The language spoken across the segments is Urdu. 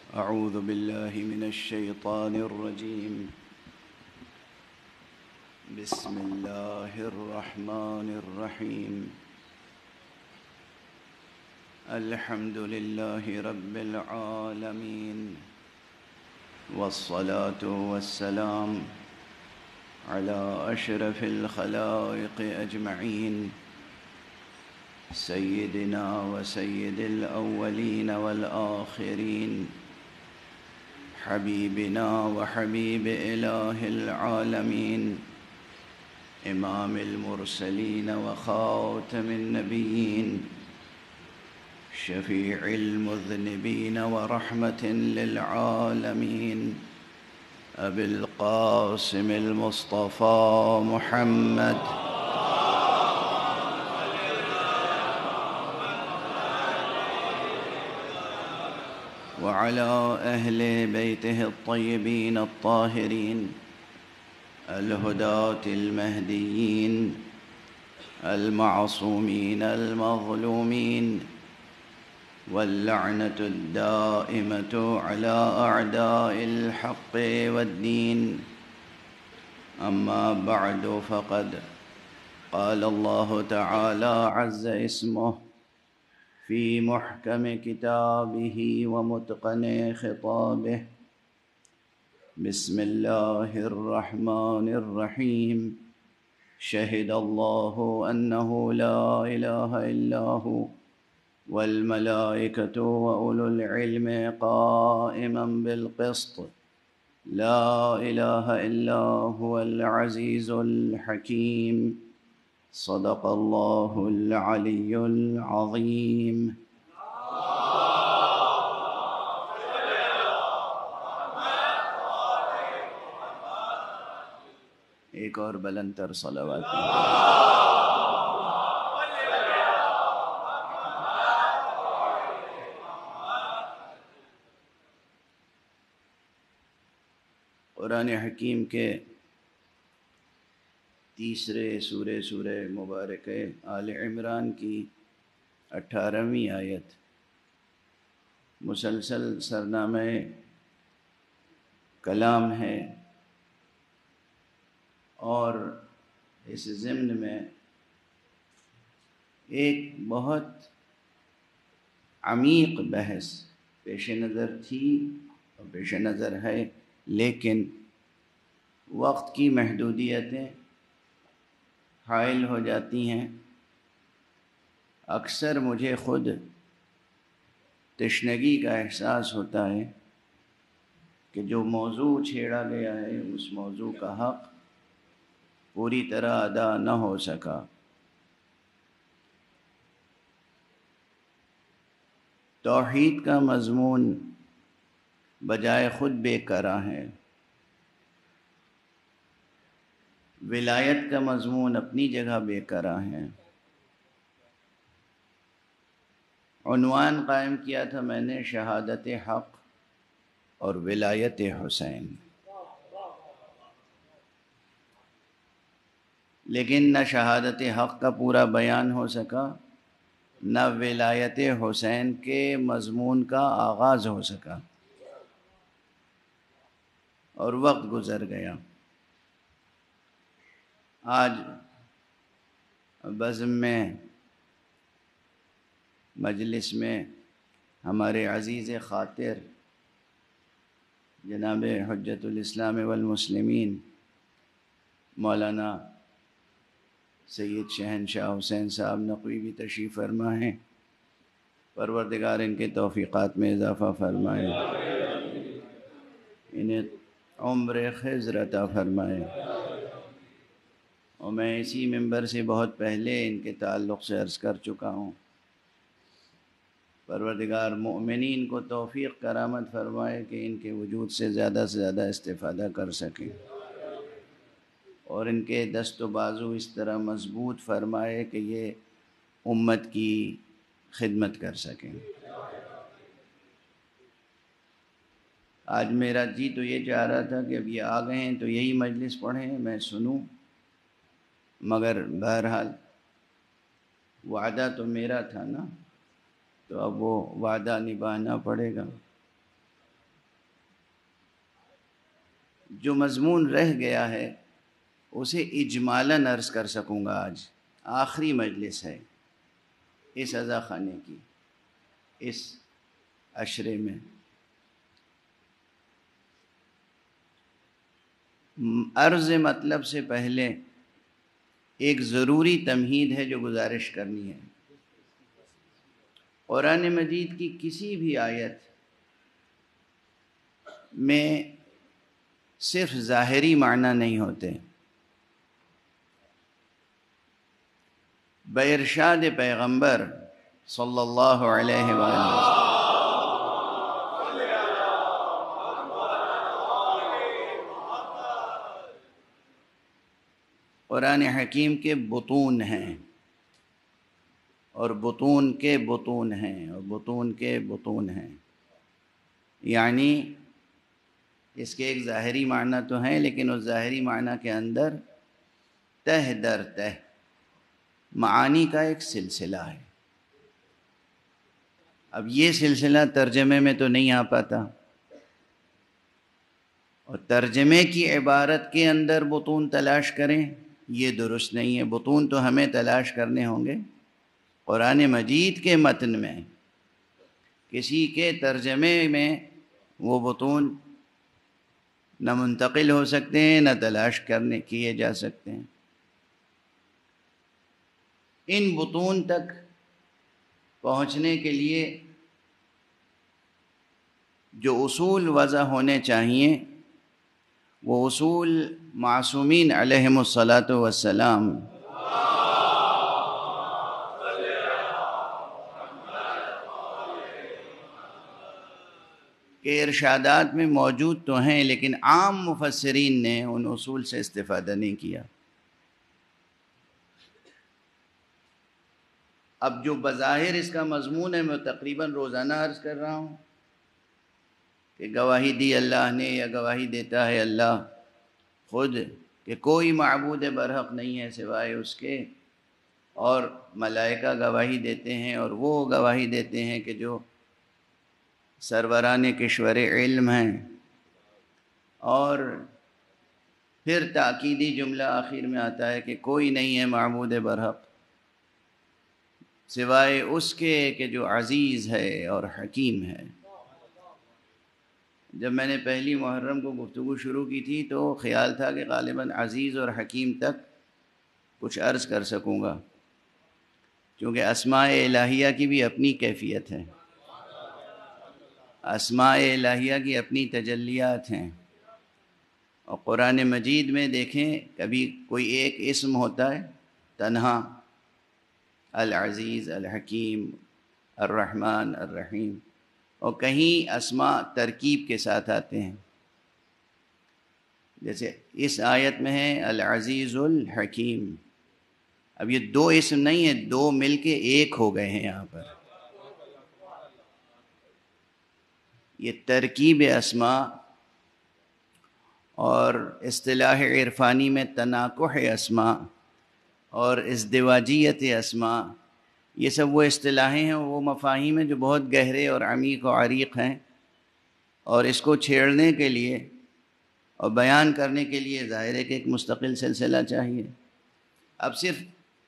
أعوذ بالله من الشيطان الرجيم. بسم الله الرحمن الرحيم. الحمد لله رب العالمين، والصلاة والسلام على أشرف الخلائق أجمعين، سيدنا وسيد الأولين والآخرين، حبيبنا وحبيب إله العالمين، إمام المرسلين وخاتم النبيين، شفيع المذنبين ورحمة للعالمين، أبي القاسم المصطفى محمد وعلى أهل بيته الطيبين الطاهرين الهداة المهديين المعصومين المظلومين، واللعنة الدائمة على أعداء الحق والدين. أما بعد، فقد قال الله تعالى عز اسمه في محكم كتابه ومتقن خطابه: بسم الله الرحمن الرحيم. شهد الله أنه لا إله إلا هو والملائكة وأولو العلم قائما بالقسط، لا إله إلا هو العزيز الحكيم. صدق الله العلي العظيم. ایک اور بلند تر صلوات. قرآن حکیم کے تیسرے سورہ مبارکہ آل عمران کی 18ویں آیت مسلسل سرنامہ کلام ہے، اور اس ضمن میں ایک بہت عمیق بحث پیش نظر تھی اور پیش نظر ہے، لیکن وقت کی محدودیتیں حائل ہو جاتی ہیں. اکثر مجھے خود تشنگی کا احساس ہوتا ہے کہ جو موضوع چھیڑا گیا ہے اس موضوع کا حق پوری طرح ادا نہ ہو سکا. توحید کا مضمون بجائے خود بے کراں ہے، ولایت کا مضمون اپنی جگہ بے کراں ہے. عنوان قائم کیا تھا میں نے شہادت حق اور ولایت حسین، لیکن نہ شہادت حق کا پورا بیان ہو سکا، نہ ولایت حسین کے مضمون کا آغاز ہو سکا، اور وقت گزر گیا. آج بزم میں مجلس میں ہمارے عزیز خاطر جناب حجت الاسلام والمسلمین مولانا سید شہنشاہ حسین صاحب نقوی بھی تشریف فرما ہیں. پروردگار ان کے توفیقات میں اضافہ فرمائے، انہیں عمر خضر عطا فرمائے. اور میں اسی ممبر سے بہت پہلے ان کے تعلق سے عرض کر چکا ہوں، پروردگار مؤمنین کو توفیق کرامت فرمائے کہ ان کے وجود سے زیادہ استفادہ کر سکیں، اور ان کے دست و بازو اس طرح مضبوط فرمائے کہ یہ امت کی خدمت کر سکیں. آج میرا جی تو یہ چاہ رہا تھا کہ اب یہ آ گئے ہیں تو یہی مجلس پڑھیں، میں سنوں، مگر بہرحال وعدہ تو میرا تھا نا، تو اب وہ وعدہ نبھانا پڑے گا. جو مضمون رہ گیا ہے اسے اجمالاً عرض کر سکوں گا. آج آخری مجلس ہے اس عزا خانے کی، اس عشرے میں. عرض مطلب سے پہلے ایک ضروری تمہید ہے جو گزارش کرنی ہے. قرآن مجید کی کسی بھی آیت میں صرف ظاہری معنی نہیں ہوتے. بارشاد پیغمبر صلی اللہ علیہ وآلہ قرآن حکیم کے بطون ہیں، اور بطون کے بطون ہیں، اور بطون کے بطون ہیں. یعنی اس کے ایک ظاہری معنی تو ہیں، لیکن اس ظاہری معنی کے اندر تہ در تہ معانی کا ایک سلسلہ ہے. اب یہ سلسلہ ترجمے میں تو نہیں آ پاتا، اور ترجمے کی عبارت کے اندر بطون تلاش کریں یہ درست نہیں ہے. بطون تو ہمیں تلاش کرنے ہوں گے قرآن مجید کے متن میں. کسی کے ترجمے میں وہ بطون نہ منتقل ہو سکتے ہیں، نہ تلاش کرنے کیے جا سکتے ہیں. ان بطون تک پہنچنے کے لیے جو اصول وضع ہونے چاہیے وہ اصول معصومین علیہم الصلاۃ والسلام کے ارشادات میں موجود تو ہیں، لیکن عام مفسرین نے ان اصول سے استفادہ نہیں کیا. اب جو بظاہر اس کا مضمون ہے میں تقریباً روزانہ عرض کر رہا ہوں کہ گواہی دی اللہ نے، یا گواہی دیتا ہے اللہ خود کہ کوئی معبود برحق نہیں ہے سوائے اس کے، اور ملائکہ گواہی دیتے ہیں، اور وہ گواہی دیتے ہیں کہ جو سروران کشور علم ہیں. اور پھر تاکیدی جملہ آخر میں آتا ہے کہ کوئی نہیں ہے معبود برحق سوائے اس کے کہ جو عزیز ہے اور حکیم ہے. جب میں نے پہلی محرم کو گفتگو شروع کی تھی تو خیال تھا کہ غالباً عزیز اور حکیم تک کچھ عرض کر سکوں گا، کیونکہ اسماء الہیہ کی بھی اپنی کیفیت ہے، اسماء الہیہ کی اپنی تجلیات ہیں. اور قرآن مجید میں دیکھیں کبھی کوئی ایک اسم ہوتا ہے تنہا، العزیز، الحکیم، الرحمن، الرحیم، اور کہیں اسماء ترکیب کے ساتھ آتے ہیں. جیسے اس آیت میں ہے العزیز الحکیم. اب یہ دو اسم نہیں ہیں، دو مل کے ایک ہو گئے ہیں. یہاں پر یہ ترکیب اسماء اور اصطلاح عرفانی میں تناقح اسماء اور ازدواجیت اسماء، یہ سب وہ اصطلاحیں ہیں، وہ مفاہیم ہیں جو بہت گہرے اور عمیق و عریق ہیں، اور اس کو چھیڑنے کے لیے اور بیان کرنے کے لیے ظاہر ہے کہ ایک مستقل سلسلہ چاہیے. اب صرف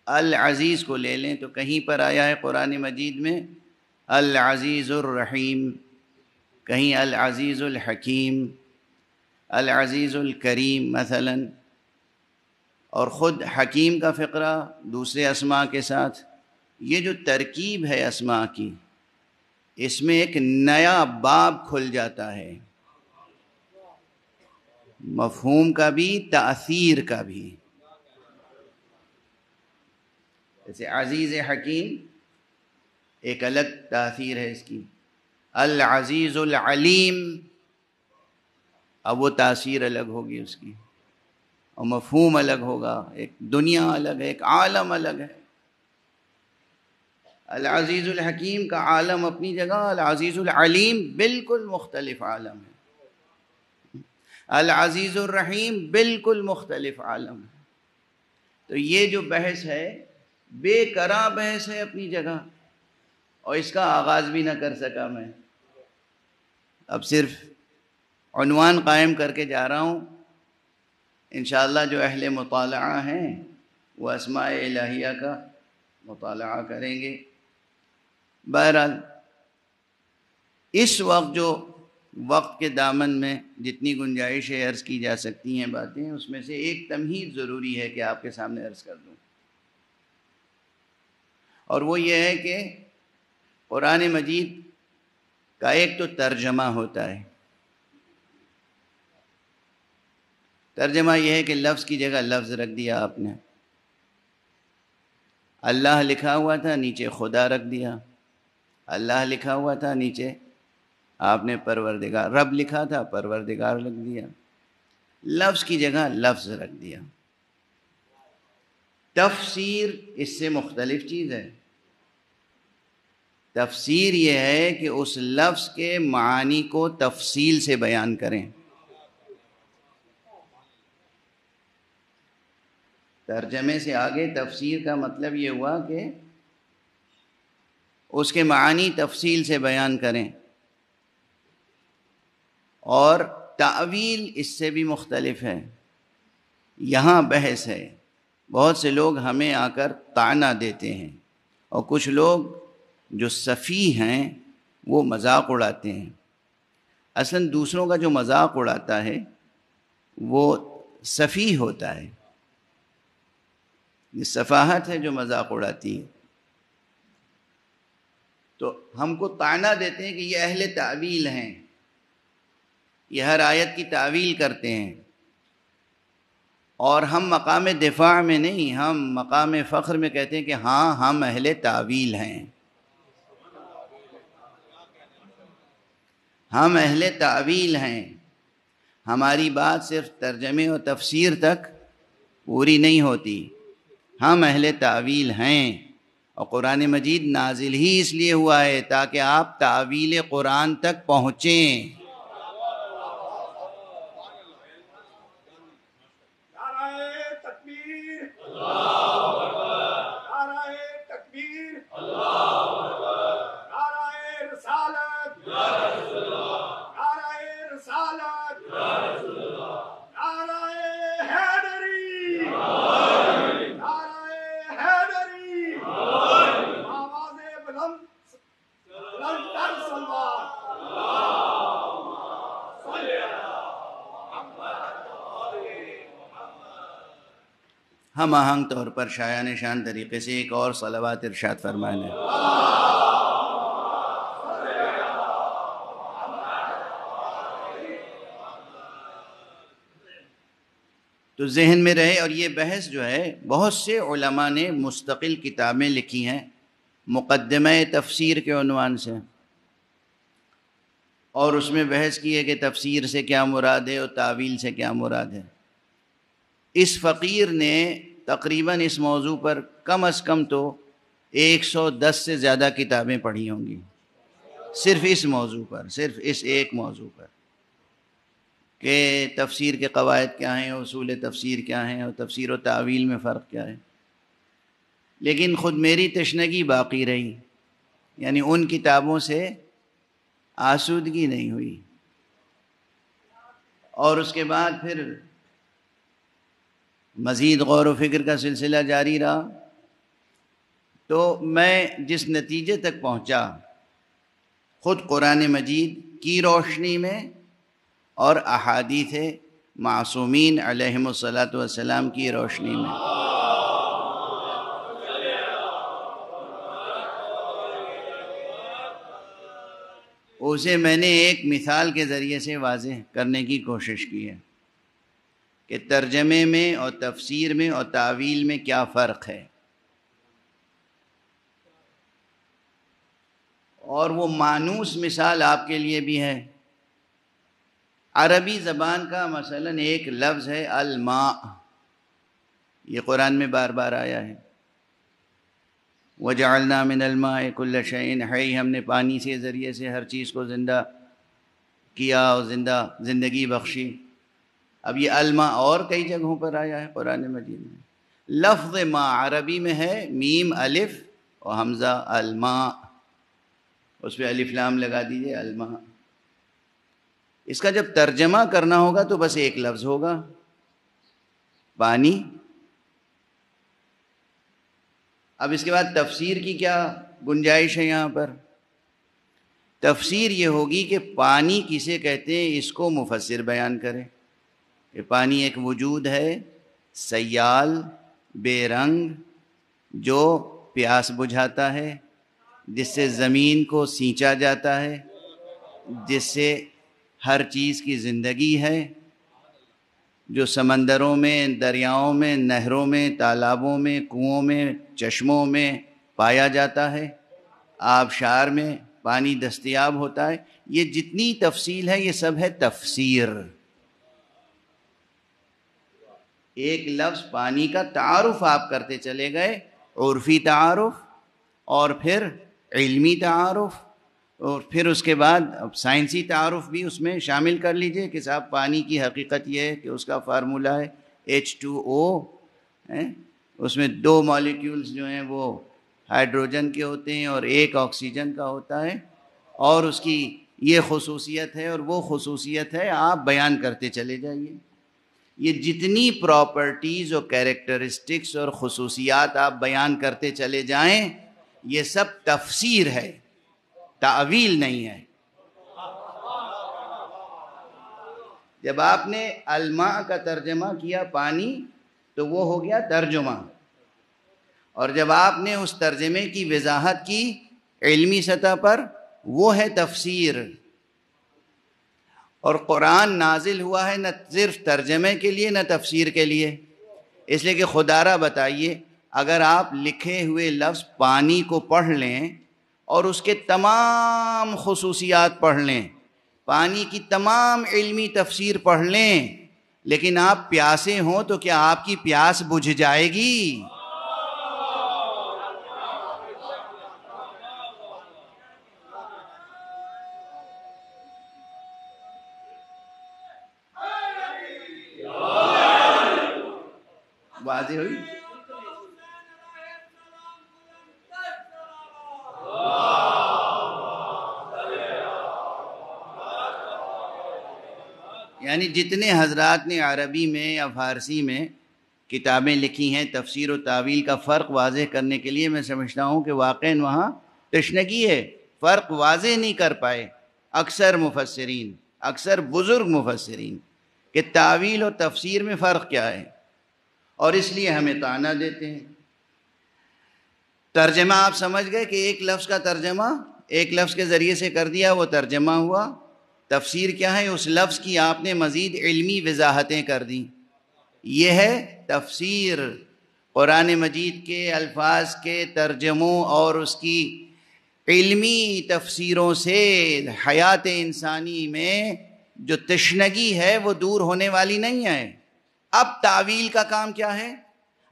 العزیز کو لے لیں تو کہیں پر آیا ہے قرآن مجید میں العزیز الرحیم، کہیں العزیز الحکیم، العزیز الکریم مثلا، اور خود حکیم کا فقرہ دوسرے اسماء کے ساتھ. یہ جو ترکیب ہے اسماء کی، اس میں ایک نیا باب کھل جاتا ہے، مفہوم کا بھی، تأثیر کا بھی. جیسے عزیز حکیم ایک الگ تأثیر ہے اس کی. العزیز العلیم، اب وہ تأثیر الگ ہوگی اس کی، اور مفہوم الگ ہوگا، ایک دنیا الگ ہے، ایک عالم الگ ہے. العزیز الحکیم کا عالم اپنی جگہ، العزیز العلیم بالکل مختلف عالم ہے، العزیز الرحیم بالکل مختلف عالم ہے. تو یہ جو بحث ہے بے کرا بحث ہے اپنی جگہ، اور اس کا آغاز بھی نہ کر سکا میں. اب صرف عنوان قائم کر کے جا رہا ہوں انشاءاللہ جو اہل مطالعہ ہیں وہ اسماء الہیہ کا مطالعہ کریں گے۔ بہرحال اس وقت جو وقت کے دامن میں جتنی گنجائشیں عرض کی جا سکتی ہیں باتیں، اس میں سے ایک تمہید ضروری ہے کہ آپ کے سامنے عرض کر دوں، اور وہ یہ ہے کہ قرآن مجید کا ایک تو ترجمہ ہوتا ہے۔ ترجمہ یہ ہے کہ لفظ کی جگہ لفظ رکھ دیا آپ نے، اللہ لکھا ہوا تھا نیچے خدا رکھ دیا، اللہ لکھا ہوا تھا نیچے آپ نے پروردگار، رب لکھا تھا پروردگار لکھ دیا، لفظ کی جگہ لفظ رکھ دیا۔ تفسیر اس سے مختلف چیز ہے۔ تفسیر یہ ہے کہ اس لفظ کے معانی کو تفصیل سے بیان کریں۔ ترجمے سے آگے تفسیر کا مطلب یہ ہوا کہ اس کے معانی تفصیل سے بیان کریں، اور تأویل اس سے بھی مختلف ہے۔ یہاں بحث ہے، بہت سے لوگ ہمیں آ کر طعنہ دیتے ہیں، اور کچھ لوگ جو سفیہ ہیں وہ مذاق اڑاتے ہیں۔ اصلاً دوسروں کا جو مذاق اڑاتا ہے وہ سفیہ ہوتا ہے، یہ سفاہت ہے جو مذاق اڑاتی ہے۔ تو ہم کو طعنہ دیتے ہیں کہ یہ اہل تأویل ہیں، یہ ہر آیت کی تأویل کرتے ہیں، اور ہم مقام دفاع میں نہیں، ہم مقام فخر میں کہتے ہیں کہ ہاں ہم اہل تأویل ہیں، ہم اہل تأویل ہیں۔ ہماری بات صرف ترجمے اور تفسیر تک پوری نہیں ہوتی، ہم اہل تأویل ہیں، اور قرآن مجید نازل ہی اس لیے ہوا ہے تاکہ آپ تأویل قرآن تک پہنچیں۔ ہم آہنگ طور پر شایان شان طریقے سے ایک اور صلوات ارشاد فرمائیں۔ تو ذہن میں رہے، اور یہ بحث جو ہے بہت سے علماء نے مستقل کتابیں لکھی ہیں مقدمہ تفسیر کے عنوان سے، اور اس میں بحث کی ہے کہ تفسیر سے کیا مراد ہے اور تاویل سے کیا مراد ہے۔ اس فقیر نے تقریباً اس موضوع پر کم از کم تو 110 سے زیادہ کتابیں پڑھی ہوں گی، صرف اس موضوع پر، صرف اس ایک موضوع پر، کہ تفسیر کے قواعد کیا ہیں، اصول تفسیر کیا ہیں، اور تفسیر و تاویل میں فرق کیا ہے۔ لیکن خود میری تشنگی باقی رہی، یعنی ان کتابوں سے آسودگی نہیں ہوئی، اور اس کے بعد پھر مزید غور و فکر کا سلسلہ جاری رہا، تو میں جس نتیجے تک پہنچا خود قرآن مجید کی روشنی میں اور احادیث معصومین علیہم الصلاۃ والسلام کی روشنی میں، اسے میں نے ایک مثال کے ذریعے سے واضح کرنے کی کوشش کی ہے کہ ترجمے میں اور تفسیر میں اور تاویل میں کیا فرق ہے، اور وہ مانوس مثال آپ کے لیے بھی ہے۔ عربی زبان کا مثلاً ایک لفظ ہے الماء، یہ قرآن میں بار بار آیا ہے، وَجَعَلْنَا مِنَ الْمَاءِ كُلَّ شَيْءٍ حَيٍّ، ہم نے پانی سے ذریعے سے ہر چیز کو زندہ کیا اور زندگی بخشی۔ اب یہ الماء اور کئی جگہوں پر آیا ہے قرآن مجید میں۔ لفظ ما عربی میں ہے میم الف اور حمزہ الماء، اس پہ الف لام لگا دیجئے الماء۔ اس کا جب ترجمہ کرنا ہوگا تو بس ایک لفظ ہوگا، پانی. اب اس کے بعد تفسیر کی کیا گنجائش ہے یہاں پر؟ تفسیر یہ ہوگی کہ پانی کسے کہتے ہیں اس کو مفسر بیان کرے کہ پانی ایک وجود ہے سیال بے رنگ جو پیاس بجھاتا ہے، جس سے زمین کو سینچا جاتا ہے، جس سے ہر چیز کی زندگی ہے، جو سمندروں میں، دریاؤں میں، نہروں میں، تالابوں میں، کنوؤں میں، چشموں میں پایا جاتا ہے، آبشار میں پانی دستیاب ہوتا ہے. یہ جتنی تفصیل ہے یہ سب ہے تفسیر. ایک لفظ پانی کا تعارف آپ کرتے چلے گئے، عرفی تعارف اور پھر علمی تعارف اور پھر اس کے بعد اب سائنسی تعارف بھی اس میں شامل کر لیجئے کہ صاحب پانی کی حقیقت یہ ہے کہ اس کا فارمولہ ہے H2O. اس میں 2 مالیکیولز جو ہیں وہ ہائیڈروجن کے ہوتے ہیں اور 1 آکسیجن کا ہوتا ہے، اور اس کی یہ خصوصیت ہے اور وہ خصوصیت ہے، آپ بیان کرتے چلے جائیے. یہ جتنی پراپرٹیز اور کیریکٹرسٹکس اور خصوصیات آپ بیان کرتے چلے جائیں یہ سب تفسیر ہے، تعویل نہیں ہے. جب آپ نے الماء کا ترجمہ کیا پانی تو وہ ہو گیا ترجمہ، اور جب آپ نے اس ترجمے کی وضاحت کی علمی سطح پر وہ ہے تفسیر. اور قرآن نازل ہوا ہے نہ صرف ترجمے کے لیے نہ تفسیر کے لیے، اس لیے کہ خدا را بتائیے اگر آپ لکھے ہوئے لفظ پانی کو پڑھ لیں اور اس کے تمام خصوصیات پڑھ لیں، پانی کی تمام علمی تفسیر پڑھ لیں، لیکن آپ پیاسے ہوں تو کیا آپ کی پیاس بجھ جائے گی؟ واضح ہوئی؟ یعنی جتنے حضرات نے عربی میں یا فارسی میں کتابیں لکھی ہیں تفسیر و تاویل کا فرق واضح کرنے کے لیے، میں سمجھتا ہوں کہ واقعاً وہاں تشنگی ہے، فرق واضح نہیں کر پائے اکثر مفسرین، اکثر بزرگ مفسرین، کہ تاویل و تفسیر میں فرق کیا ہے، اور اس لیے ہمیں طعنہ دیتے ہیں. ترجمہ آپ سمجھ گئے کہ ایک لفظ کا ترجمہ ایک لفظ کے ذریعے سے کر دیا، وہ ترجمہ ہوا. تفسیر کیا ہے؟ اس لفظ کی آپ نے مزید علمی وضاحتیں کر دیں، یہ ہے تفسیر. قرآن مجید کے الفاظ کے ترجموں اور اس کی علمی تفسیروں سے حیات انسانی میں جو تشنگی ہے وہ دور ہونے والی نہیں ہے. اب تعویل کا کام کیا ہے؟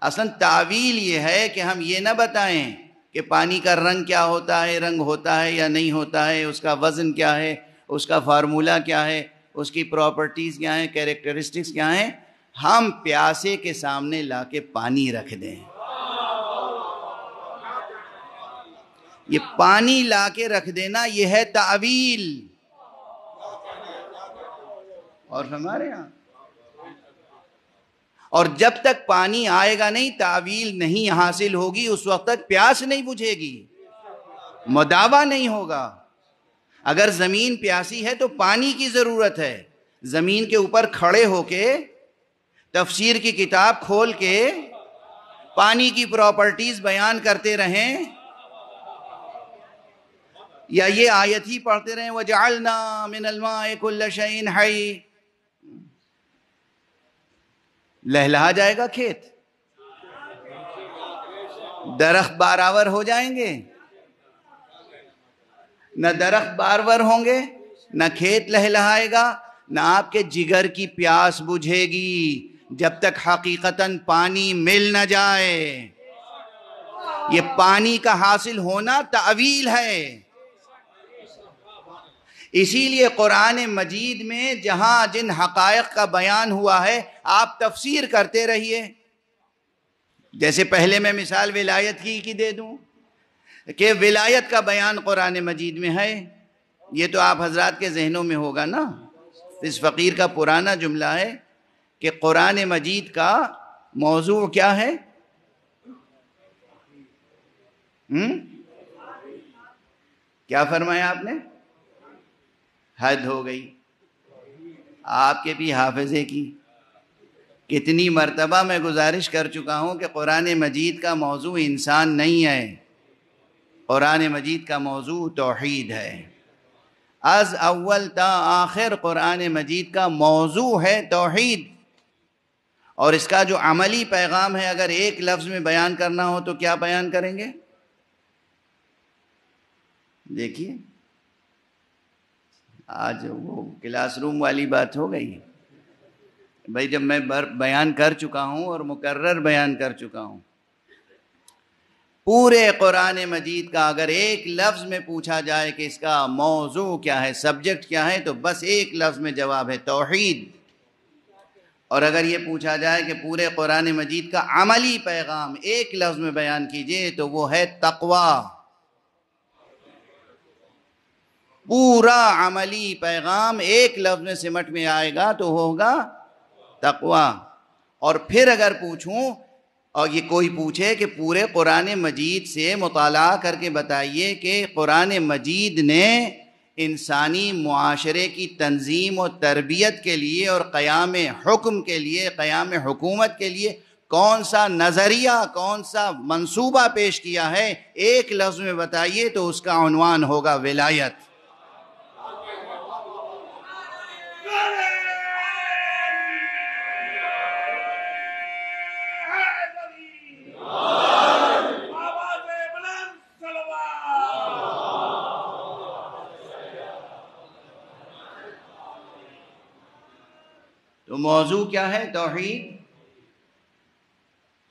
اصلا تعویل یہ ہے کہ ہم یہ نہ بتائیں کہ پانی کا رنگ کیا ہوتا ہے، رنگ ہوتا ہے یا نہیں ہوتا ہے، اس کا وزن کیا ہے، اس کا فارمولہ کیا ہے، اس کی پراپرٹیز کیا ہیں، کیریکٹرسٹکس کیا ہیں. ہم پیاسے کے سامنے لا کے پانی رکھ دیں. یہ پانی لا کے رکھ دینا یہ ہے تعویل. اور ہمارے یہاں اور جب تک پانی آئے گا نہیں، تعویل نہیں حاصل ہوگی، اس وقت تک پیاس نہیں بجھے گی، مداوع نہیں ہوگا. اگر زمین پیاسی ہے تو پانی کی ضرورت ہے. زمین کے اوپر کھڑے ہو کے تفسیر کی کتاب کھول کے پانی کی پراپرٹیز بیان کرتے رہیں، یا یہ آیت ہی پڑھتے رہیں وَجَعَلْنَا مِنَ الْمَاءِ كُلَّ شَيْءٍ حَيٍّ، لہلہا جائے گا کھیت، درخت بارآور ہو جائیں گے. نہ درخت بارآور ہوں گے، نہ کھیت لہلہائے گا، نہ آپ کے جگر کی پیاس بجھے گی جب تک حقیقتاً پانی مل نہ جائے. یہ پانی کا حاصل ہونا تعویل ہے. اسی لیے قرآن مجید میں جہاں جن حقائق کا بیان ہوا ہے آپ تفسیر کرتے رہیے. جیسے پہلے میں مثال ولایت کی دے دوں کہ ولایت کا بیان قرآن مجید میں ہے. یہ تو آپ حضرات کے ذہنوں میں ہوگا نا، اس فقیر کا پرانا جملہ ہے کہ قرآن مجید کا موضوع کیا ہے؟ کیا فرمایا آپ نے؟ حد ہو گئی آپ کے بھی حافظے کی۔ کتنی مرتبہ میں گزارش کر چکا ہوں کہ قرآن مجید کا موضوع انسان نہیں ہے، قرآن مجید کا موضوع توحید ہے۔ از اول تا آخر قرآن مجید کا موضوع ہے توحید، اور اس کا جو عملی پیغام ہے اگر ایک لفظ میں بیان کرنا ہو تو کیا بیان کریں گے؟ دیکھیے آج وہ کلاس روم والی بات ہو گئی بھائی، جب میں بیان کر چکا ہوں اور مکرر بیان کر چکا ہوں، پورے قرآن مجید کا اگر ایک لفظ میں پوچھا جائے کہ اس کا موضوع کیا ہے، سبجیکٹ کیا ہے، تو بس ایک لفظ میں جواب ہے توحید۔ اور اگر یہ پوچھا جائے کہ پورے قرآن مجید کا عملی پیغام ایک لفظ میں بیان کیجئے تو وہ ہے تقوی۔ پورا عملی پیغام ایک لفظ میں سمٹ میں آئے گا تو ہوگا تقوی۔ اور پھر اگر پوچھوں، اور یہ کوئی پوچھے کہ پورے قرآن مجید سے مطالعہ کر کے بتائیے کہ قرآن مجید نے انسانی معاشرے کی تنظیم و تربیت کے لیے اور قیام حکم کے لیے، قیام حکومت کے لیے کون سا نظریہ، کون سا منصوبہ پیش کیا ہے، ایک لفظ میں بتائیے تو اس کا عنوان ہوگا ولایت۔ تو موضوع کیا ہے؟ توحید۔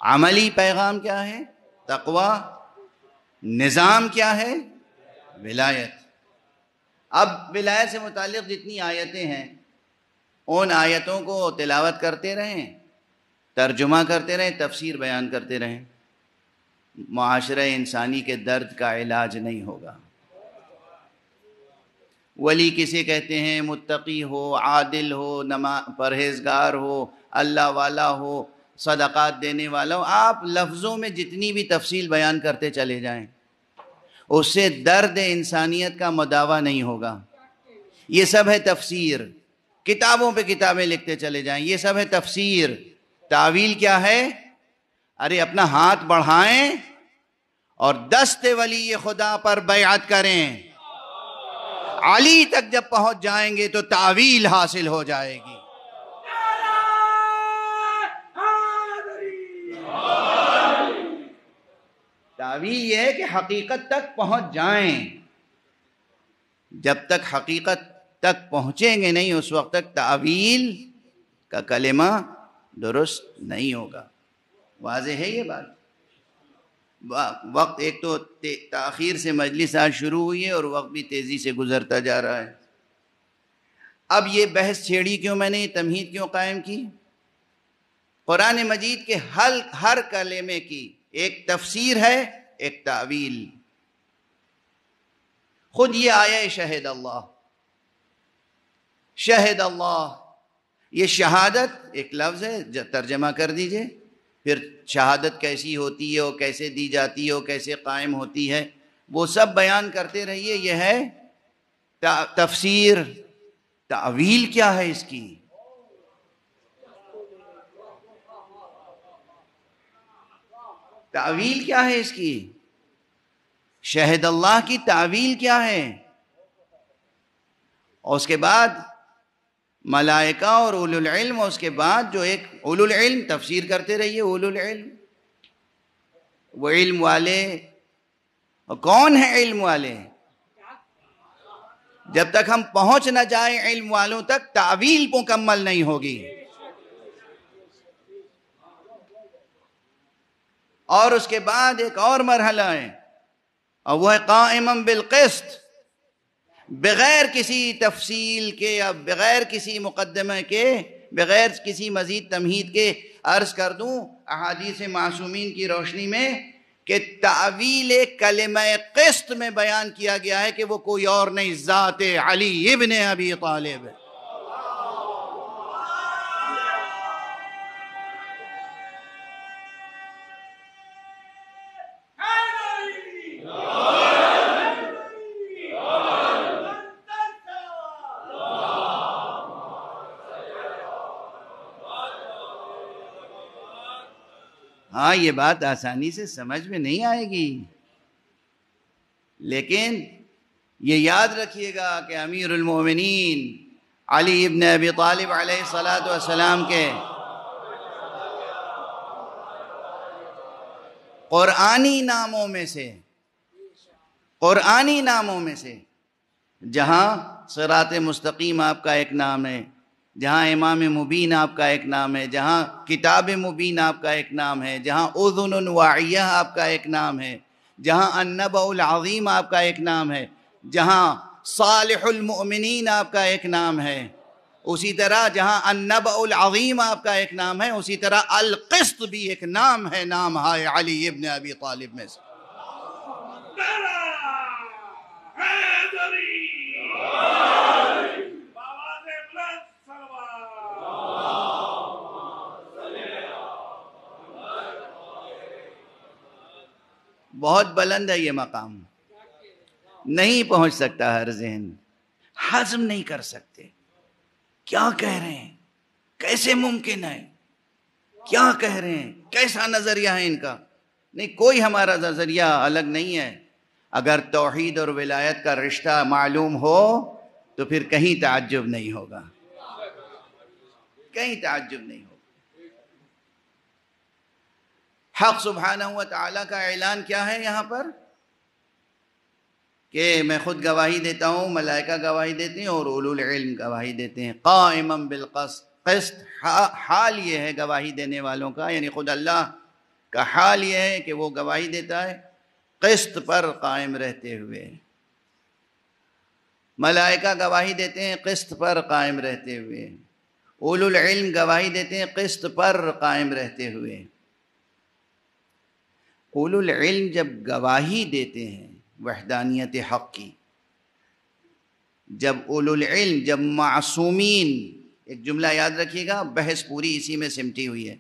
عملی پیغام کیا ہے؟ تقوی۔ نظام کیا ہے؟ ولایت۔ اب ولایت سے متعلق جتنی آیتیں ہیں ان آیتوں کو تلاوت کرتے رہیں، ترجمہ کرتے رہیں، تفسیر بیان کرتے رہیں، معاشرہ انسانی کے درد کا علاج نہیں ہوگا۔ ولی کسے کہتے ہیں؟ متقی ہو، عادل ہو، پرہیزگار ہو، اللہ والا ہو، صدقات دینے والا ہو۔ آپ لفظوں میں جتنی بھی تفصیل بیان کرتے چلے جائیں، اس سے درد انسانیت کا مداوع نہیں ہوگا۔ یہ سب ہے تفسیر، کتابوں پہ کتابیں لکھتے چلے جائیں، یہ سب ہے تفسیر۔ تعویل کیا ہے؟ ارے اپنا ہاتھ بڑھائیں اور دست ولی خدا پر بیعت کریں، علی تک جب پہنچ جائیں گے تو تعویل حاصل ہو جائے گی۔ تعویل یہ ہے کہ حقیقت تک پہنچ جائیں، جب تک حقیقت تک پہنچیں گے نہیں اس وقت تک تعویل کا کلمہ درست نہیں ہوگا۔ واضح ہے یہ بات؟ وقت ایک تو تاخیر سے مجلس آج شروع ہوئی ہے اور وقت بھی تیزی سے گزرتا جا رہا ہے۔ اب یہ بحث چھیڑی کیوں میں نے، یہ تمہید کیوں قائم کی؟ قرآن مجید کے ہر کلمے کی ایک تفسیر ہے، ایک تعویل۔ خود یہ آیہ شہد اللہ، شہد اللہ، یہ شہادت ایک لفظ ہے، ترجمہ کر دیجئے۔ پھر شہادت کیسی ہوتی ہے، وہ کیسے دی جاتی ہے، وہ کیسے قائم ہوتی ہے، وہ سب بیان کرتے رہیے۔ یہ ہے تفسیر۔ تعویل کیا ہے اس کی؟ تعویل کیا ہے اس کی؟ شہد اللہ کی تعویل کیا ہے؟ اور اس کے بعد ملائکہ اور اولو العلم، اور اس کے بعد جو ایک اولو العلم، تفسیر کرتے رہیے۔ اولو العلم وہ علم والے، اور کون ہیں علم والے؟ جب تک ہم پہنچ نہ جائیں علم والوں تک تعویل مکمل نہیں ہوگی۔ اور اس کے بعد ایک اور مرحلہ ہے، اور وہ ہے قائما بالقسط، بغیر کسی تفصیل کے یا بغیر کسی مقدمہ کے، بغیر کسی مزید تمہید کے عرض کر دوں احادیث معصومین کی روشنی میں کہ تعویل کلمہ قسط میں بیان کیا گیا ہے کہ وہ کوئی اور نہیں، ذات علی ابن ابی طالب۔ ہاں یہ بات آسانی سے سمجھ میں نہیں آئے گی، لیکن یہ یاد رکھیے گا کہ امیر المومنین علی ابن ابی طالب علیہ الصلاۃ والسلام کے قرآنی ناموں میں سے جہاں صراط مستقیم آپ کا ایک نام ہے، جہاں امام مبین آپ کا ایک نام ہے، جہاں کتاب مبین آپ کا ایک نام ہے، جہاں اذن واعیہ آپ کا ایک نام ہے، جہاں النبأ العظیم آپ کا ایک نام ہے، جہاں صالح المؤمنین آپ کا ایک نام ہے، اسی طرح جہاں النبأ العظیم آپ کا ایک نام ہے، اسی طرح القسط بھی ایک نام ہے، نام ہے علی ابن ابی طالب میں سے۔ بہت بلند ہے یہ مقام، نہیں پہنچ سکتا ہر ذہن، ہضم نہیں کر سکتے۔ کیا کہہ رہے ہیں؟ کیسے ممکن ہے؟ کیا کہہ رہے ہیں؟ کیسا نظریہ ہے ان کا؟ نہیں، کوئی ہمارا نظریہ الگ نہیں ہے۔ اگر توحید اور ولایت کا رشتہ معلوم ہو تو پھر کہیں تعجب نہیں ہوگا، کہیں تعجب نہیں ہوگا۔ حق سبحانہ و تعالیٰ کا اعلان کیا ہے یہاں پر؟ کہ میں خود گواہی دیتا ہوں، ملائکہ گواہی دیتے ہیں اور اولو العلم گواہی دیتے ہیں، قائما بالقسط۔ حال یہ ہے گواہی دینے والوں کا، یعنی خود اللہ کا حال یہ ہے کہ وہ گواہی دیتا ہے قسط پر قائم رہتے ہوئے، ملائکہ گواہی دیتے ہیں قسط پر قائم رہتے ہوئے، اولو العلم گواہی دیتے ہیں قسط پر قائم رہتے ہوئے۔ اولو العلم جب گواہی دیتے ہیں وحدانیت حق کی، جب اولو العلم، جب معصومین، ایک جملہ یاد رکھیے گا، بحث پوری اسی میں سمٹی ہوئی ہے،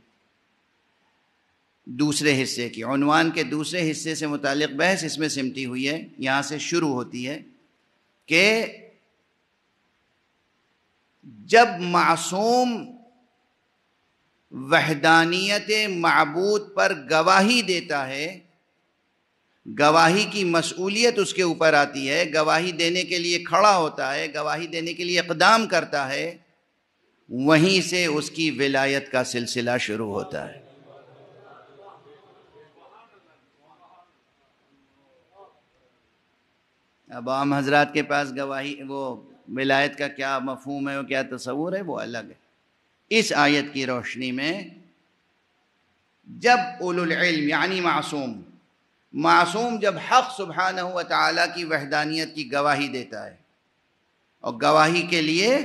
دوسرے حصے کی، عنوان کے دوسرے حصے سے متعلق بحث اس میں سمٹی ہوئی ہے، یہاں سے شروع ہوتی ہے کہ جب معصوم وحدانیت معبود پر گواہی دیتا ہے، گواہی کی مسئولیت اس کے اوپر آتی ہے، گواہی دینے کے لیے کھڑا ہوتا ہے، گواہی دینے کے لیے اقدام کرتا ہے، وہیں سے اس کی ولایت کا سلسلہ شروع ہوتا ہے۔ اب عام حضرات کے پاس گواہی، وہ ولایت کا کیا مفہوم ہے، وہ کیا تصور ہے، وہ الگ ہے۔ اس آیت کی روشنی میں جب اولو العلم یعنی معصوم جب حق سبحانہ و تعالیٰ کی وحدانیت کی گواہی دیتا ہے اور گواہی کے لیے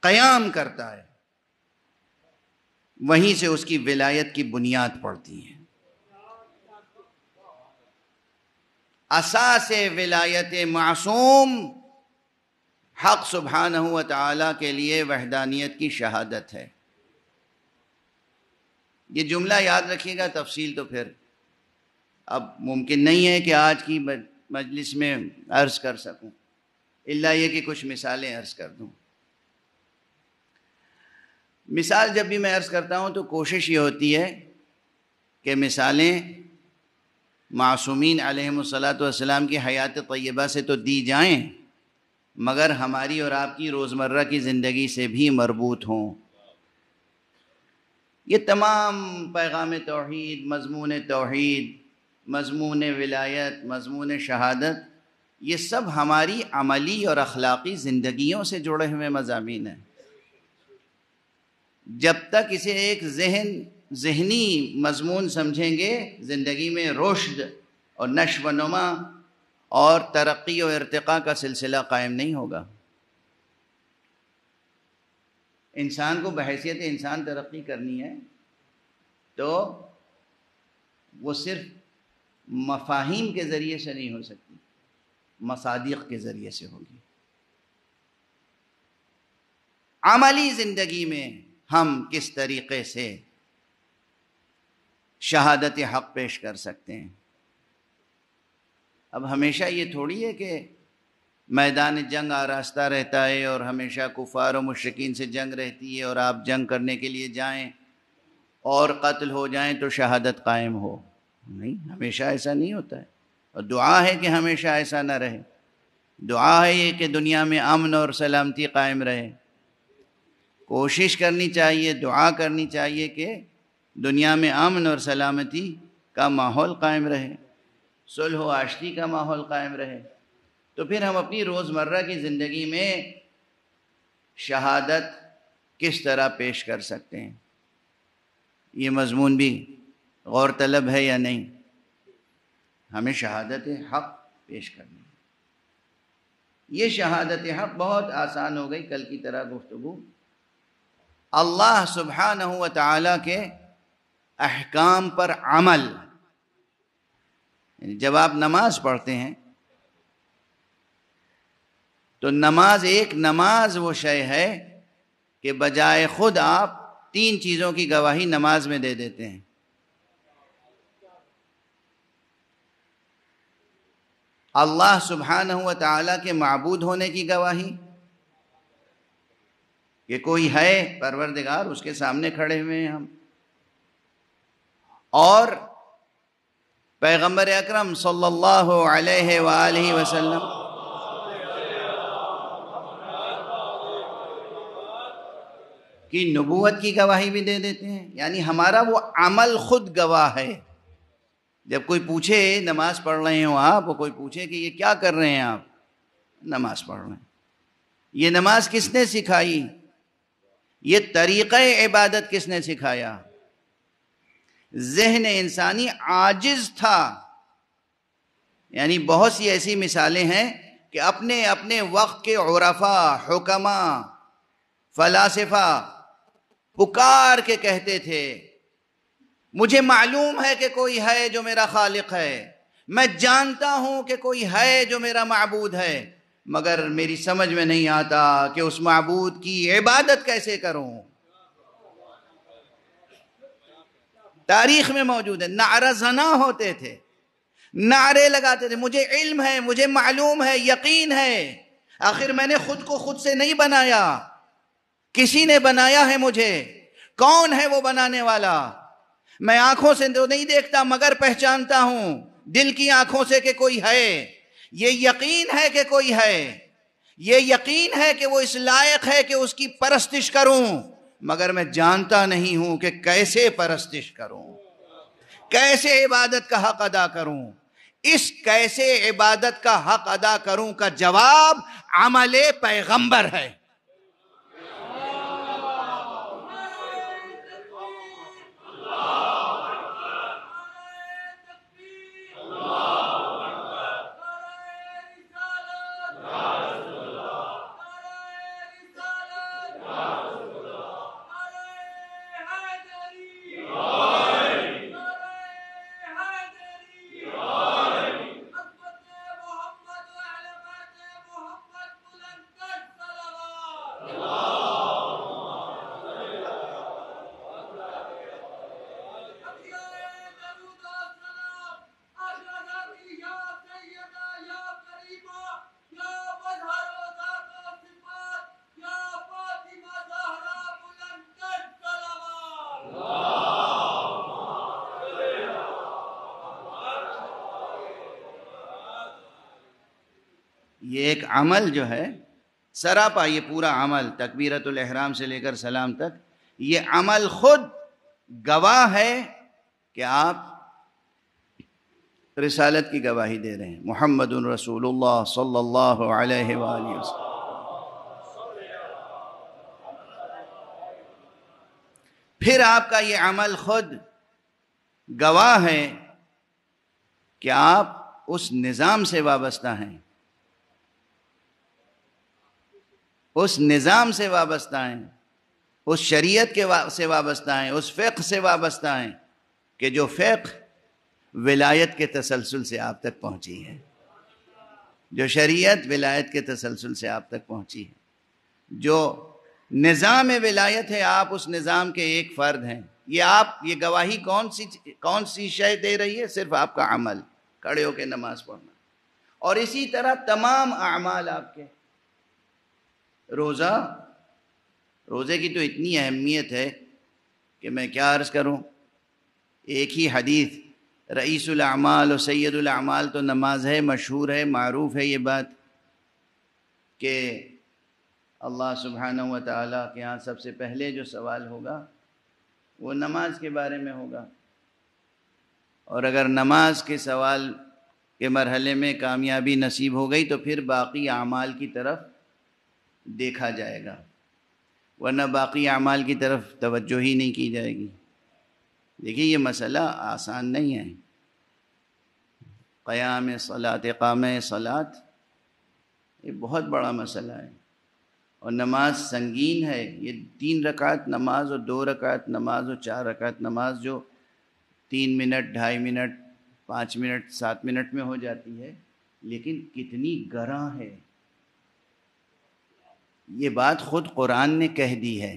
قیام کرتا ہے، وہیں سے اس کی ولایت کی بنیاد پڑتی ہے۔ اساس ولایت معصوم حق سبحانہ و تعالیٰ کے لیے وحدانیت کی شہادت ہے۔ یہ جملہ یاد رکھیے گا، تفصیل تو پھر اب ممکن نہیں ہے کہ آج کی مجلس میں عرض کر سکوں، الا یہ کہ کچھ مثالیں عرض کر دوں۔ مثال جب بھی میں عرض کرتا ہوں تو کوشش یہ ہوتی ہے کہ مثالیں معصومین علیہم الصلاۃ والسلام کی حیات طیبہ سے تو دی جائیں، مگر ہماری اور آپ کی روزمرہ کی زندگی سے بھی مربوط ہوں۔ یہ تمام پیغام توحید، مضمون ولایت، مضمون شہادت، یہ سب ہماری عملی اور اخلاقی زندگیوں سے جڑے ہوئے مضامین ہیں۔ جب تک اسے ایک ذہنی مضمون سمجھیں گے، زندگی میں رشد اور نشو و نما اور ترقی و ارتقاء کا سلسلہ قائم نہیں ہوگا۔ انسان کو بحیثیت انسان ترقی کرنی ہے تو وہ صرف مفاہیم کے ذریعے سے نہیں ہو سکتی، مصادیق کے ذریعے سے ہوگی۔ عملی زندگی میں ہم کس طریقے سے شہادت حق پیش کر سکتے ہیں؟ اب ہمیشہ یہ تھوڑی ہے کہ میدان جنگ آراستہ رہتا ہے اور ہمیشہ کفار و مشرکین سے جنگ رہتی ہے اور آپ جنگ کرنے کے لیے جائیں اور قتل ہو جائیں تو شہادت قائم ہو؟ نہیں، ہمیشہ ایسا نہیں ہوتا ہے، اور دعا ہے کہ ہمیشہ ایسا نہ رہے. دعا ہے یہ کہ دنیا میں امن اور سلامتی قائم رہے. کوشش کرنی چاہیے، دعا کرنی چاہیے کہ دنیا میں امن اور سلامتی کا ماحول قائم رہے، صلح و آشتی کا ماحول قائم رہے. تو پھر ہم اپنی روزمرہ کی زندگی میں شہادت کس طرح پیش کر سکتے ہیں؟ یہ مضمون بھی غور طلب ہے یا نہیں؟ ہمیں شہادت حق پیش کرنی ہے. یہ شہادت حق بہت آسان ہو گئی کل کی طرح گفتگو. اللہ سبحانہ و تعالیٰ کے احکام پر عمل، جب آپ نماز پڑھتے ہیں تو نماز وہ شے ہے کہ بجائے خود آپ 3 چیزوں کی گواہی نماز میں دے دیتے ہیں. اللہ سبحانہ و تعالیٰ کے معبود ہونے کی گواہی کہ کوئی ہے پروردگار، اس کے سامنے کھڑے ہوئے ہیں ہم، اور پیغمبر اکرم صلی اللہ علیہ وآلہ وسلم کی نبوت کی گواہی بھی دے دیتے ہیں. یعنی ہمارا وہ عمل خود گواہ ہے. جب کوئی پوچھے نماز پڑھ رہے ہوں آپ، وہ کوئی پوچھے کہ یہ کیا کر رہے ہیں آپ، نماز پڑھ رہے ہیں. یہ نماز کس نے سکھائی؟ یہ طریقہ عبادت کس نے سکھایا؟ ذہن انسانی عاجز تھا. یعنی بہت سی ایسی مثالیں ہیں کہ اپنے اپنے وقت کے عرفاء، حکماء، فلاسفہ پکار کے کہتے تھے مجھے معلوم ہے کہ کوئی ہے جو میرا خالق ہے، میں جانتا ہوں کہ کوئی ہے جو میرا معبود ہے، مگر میری سمجھ میں نہیں آتا کہ اس معبود کی عبادت کیسے کروں. تاریخ میں موجود ہے. نعرہ زنا ہوتے تھے، نعرے لگاتے تھے مجھے علم ہے، مجھے معلوم ہے، یقین ہے. آخر میں نے خود کو خود سے نہیں بنایا، کسی نے بنایا ہے مجھے. کون ہے وہ بنانے والا؟ میں آنکھوں سے تو نہیں دیکھتا مگر پہچانتا ہوں دل کی آنکھوں سے کہ کوئی ہے. یہ یقین ہے کہ کوئی ہے، یہ یقین ہے کہ وہ اس لائق ہے کہ اس کی پرستش کروں، مگر میں جانتا نہیں ہوں کہ کیسے پرستش کروں، کیسے عبادت کا حق ادا کروں. اس کیسے عبادت کا حق ادا کروں کا جواب عمل پیغمبر ہے. یہ ایک عمل جو ہے سراپا، یہ پورا عمل تکبیرۃ الاحرام سے لے کر سلام تک، یہ عمل خود گواہ ہے کہ آپ رسالت کی گواہی دے رہے ہیں. محمد رسول اللہ صلی اللہ علیہ وآلہ وسلم. پھر آپ کا یہ عمل خود گواہ ہے کہ آپ اس نظام سے وابستہ ہیں، اس نظام سے وابستہ ہیں، اس شریعت سے وابستہ ہیں، اس فقہ سے وابستہ ہیں کہ جو فقہ ولایت کے تسلسل سے آپ تک پہنچی ہے، جو شریعت ولایت کے تسلسل سے آپ تک پہنچی ہے، جو نظام ولایت ہے آپ اس نظام کے ایک فرد ہیں. یہ گواہی کون سی شے دے رہی ہے؟ صرف آپ کا عمل، کھڑے ہو کے نماز پڑھنا. اور اسی طرح تمام اعمال آپ کے. روزے کی تو اتنی اہمیت ہے کہ میں کیا عرض کروں. ایک ہی حدیث رئیس الاعمال و سید الاعمال تو نماز ہے، مشہور ہے، معروف ہے یہ بات کہ اللہ سبحانہ و تعالیٰ کے ہاں سب سے پہلے جو سوال ہوگا وہ نماز کے بارے میں ہوگا، اور اگر نماز کے سوال کے مرحلے میں کامیابی نصیب ہو گئی تو پھر باقی اعمال کی طرف دیکھا جائے گا، ورنہ باقی اعمال کی طرف توجہ ہی نہیں کی جائے گی. دیکھیے یہ مسئلہ آسان نہیں ہے. قیام صلاۃ، اقامہ صلاۃ یہ بہت بڑا مسئلہ ہے، اور نماز سنگین ہے. یہ 3 رکعت نماز اور 2 رکعت نماز اور 4 رکعت نماز جو 3 منٹ، 2.5 منٹ، 5 منٹ، 7 منٹ میں ہو جاتی ہے، لیکن کتنی گراں ہے. یہ بات خود قرآن نے کہہ دی ہے،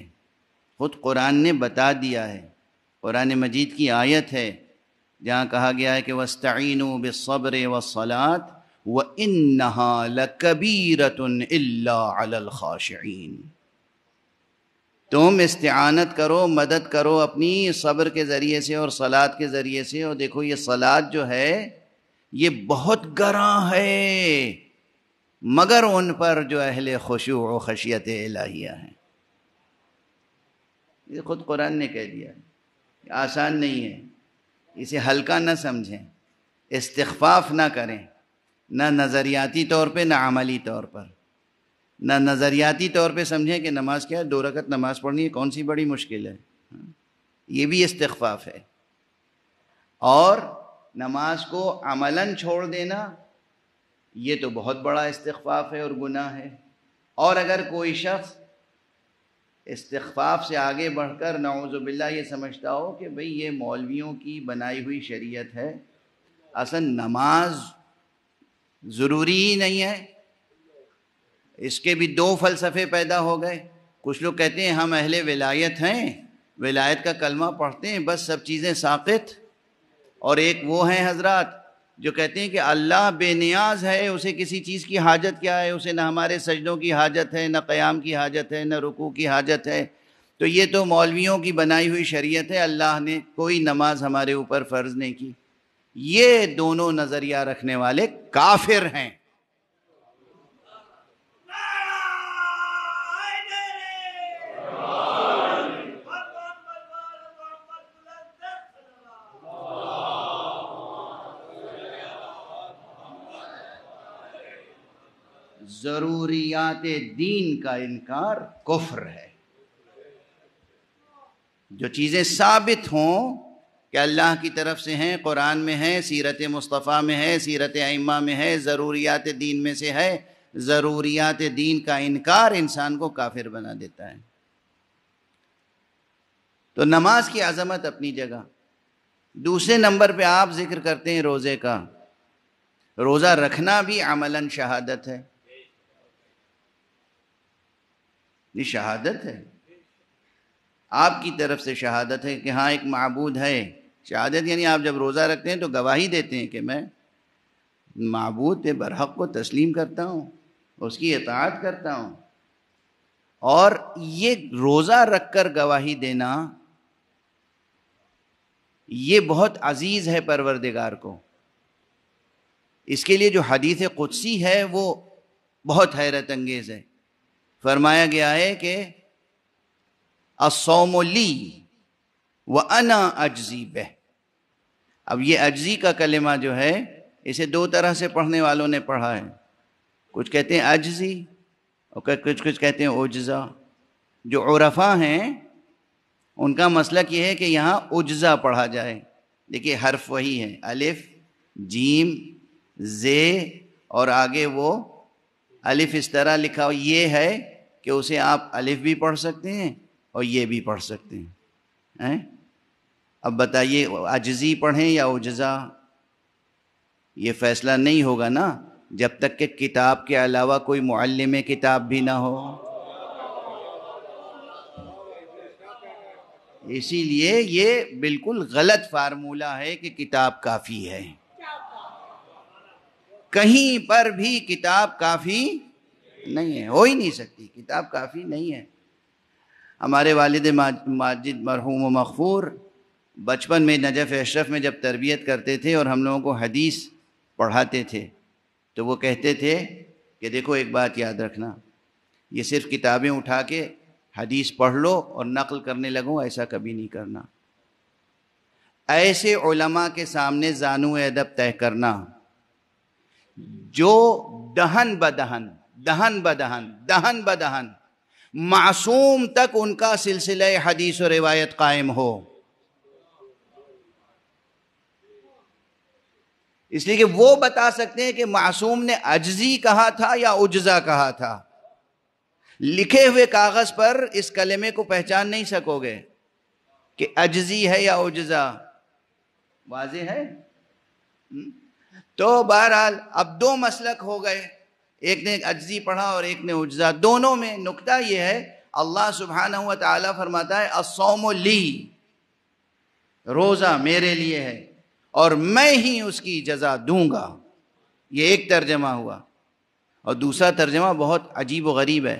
خود قرآن نے بتا دیا ہے. قرآن مجید کی آیت ہے جہاں کہا گیا ہے کہ وَاسْتَعِينُوا بِالصَّبْرِ وَالصَّلَاةِ وَإِنَّهَا لَكَبِيرَةٌ إِلَّا عَلَى الْخَاشِعِينَ. تم استعانت کرو، مدد کرو اپنی صبر کے ذریعے سے اور صلاۃ کے ذریعے سے، اور دیکھو یہ صلاۃ جو ہے یہ بہت گراں ہے مگر ان پر جو اہل خشوع و خشیت الہیہ ہیں. یہ خود قرآن نے کہہ دیا ہے. آسان نہیں ہے، اسے ہلکا نہ سمجھیں، استخفاف نہ کریں، نہ نظریاتی طور پہ نہ عملی طور پر. نہ نظریاتی طور پہ سمجھیں کہ نماز کیا ہے، 2 رکعت نماز پڑھنی ہے، کون سی بڑی مشکل ہے. یہ بھی استخفاف ہے. اور نماز کو عملاً چھوڑ دینا یہ تو بہت بڑا استخفاف ہے اور گناہ ہے. اور اگر کوئی شخص استخفاف سے آگے بڑھ کر نعوذ باللہ یہ سمجھتا ہو کہ بھئی یہ مولویوں کی بنائی ہوئی شریعت ہے، اصل نماز ضروری ہی نہیں ہے، اس کے بھی 2 فلسفے پیدا ہو گئے. کچھ لوگ کہتے ہیں ہم اہل ولایت ہیں، ولایت کا کلمہ پڑھتے ہیں بس سب چیزیں ساقط. اور ایک وہ ہیں حضرات جو کہتے ہیں کہ اللہ بے نیاز ہے، اسے کسی چیز کی حاجت کیا ہے، اسے نہ ہمارے سجدوں کی حاجت ہے، نہ قیام کی حاجت ہے، نہ رکوع کی حاجت ہے. تو یہ تو مولویوں کی بنائی ہوئی شریعت ہے، اللہ نے کوئی نماز ہمارے اوپر فرض نہیں کی. یہ دونوں نظریہ رکھنے والے کافر ہیں. ضروریات دین کا انکار کفر ہے. جو چیزیں ثابت ہوں کہ اللہ کی طرف سے ہیں، قرآن میں ہے، سیرت مصطفیٰ میں ہے، سیرت ائمہ میں ہے، ضروریات دین میں سے ہے، ضروریات دین کا انکار انسان کو کافر بنا دیتا ہے. تو نماز کی عظمت اپنی جگہ. دوسرے نمبر پہ آپ ذکر کرتے ہیں روزے کا. روزہ رکھنا بھی عملاً شہادت ہے. یہ شہادت ہے، آپ کی طرف سے شہادت ہے کہ ہاں ایک معبود ہے. شہادت یعنی آپ جب روزہ رکھتے ہیں تو گواہی دیتے ہیں کہ میں معبود برحق کو تسلیم کرتا ہوں، اس کی اطاعت کرتا ہوں. اور یہ روزہ رکھ کر گواہی دینا یہ بہت عزیز ہے پروردگار کو. اس کے لیے جو حدیث قدسی ہے وہ بہت حیرت انگیز ہے. فرمایا گیا ہے کہ الصوم لی وانا اجزی بہ. اب یہ اجزی کا کلمہ جو ہے اسے 2 طرح سے پڑھنے والوں نے پڑھا ہے. کچھ کہتے ہیں اجزی اور کچھ کہتے ہیں اجزا. جو عرفا ہیں ان کا مسلک یہ ہے کہ یہاں اجزا پڑھا جائے. دیکھیے حرف وہی ہے، الف جیم زے اور آگے وہ الف اس طرح لکھا ہو. یہ ہے کہ اسے آپ الف بھی پڑھ سکتے ہیں اور یہ بھی پڑھ سکتے ہیں. اب بتائیے اجزی پڑھیں یا اجزا؟ یہ فیصلہ نہیں ہوگا نا جب تک کہ کتاب کے علاوہ کوئی معلم کتاب بھی نہ ہو. اسی لیے یہ بالکل غلط فارمولہ ہے کہ کتاب کافی ہے. کہیں پر بھی کتاب کافی نہیں ہے، ہو ہی نہیں سکتی. کتاب کافی نہیں ہے. ہمارے والد ماجد مرحوم و مغفور بچپن میں نجف اشرف میں جب تربیت کرتے تھے اور ہم لوگوں کو حدیث پڑھاتے تھے تو وہ کہتے تھے کہ دیکھو ایک بات یاد رکھنا، یہ صرف کتابیں اٹھا کے حدیث پڑھ لو اور نقل کرنے لگو، ایسا کبھی نہیں کرنا۔ ایسے علماء کے سامنے زانو ادب طے کرنا جو دہن بدہن دہن بدہن معصوم تک ان کا سلسلہ حدیث و روایت قائم ہو، اس لیے کہ وہ بتا سکتے ہیں کہ معصوم نے عجزی کہا تھا یا عجزہ کہا تھا۔ لکھے ہوئے کاغذ پر اس کلمے کو پہچان نہیں سکو گے کہ عجزی ہے یا عجزہ، واضح ہے؟ تو بہرحال اب دو مسلک ہو گئے، ایک نے عجزی پڑھا اور ایک نے عجزہ۔ دونوں میں نکتہ یہ ہے، اللہ سبحانہ و تعالیٰ فرماتا ہے الصوم لی، روزہ میرے لیے ہے اور میں ہی اس کی جزا دوں گا، یہ ایک ترجمہ ہوا۔ اور دوسرا ترجمہ بہت عجیب و غریب ہے،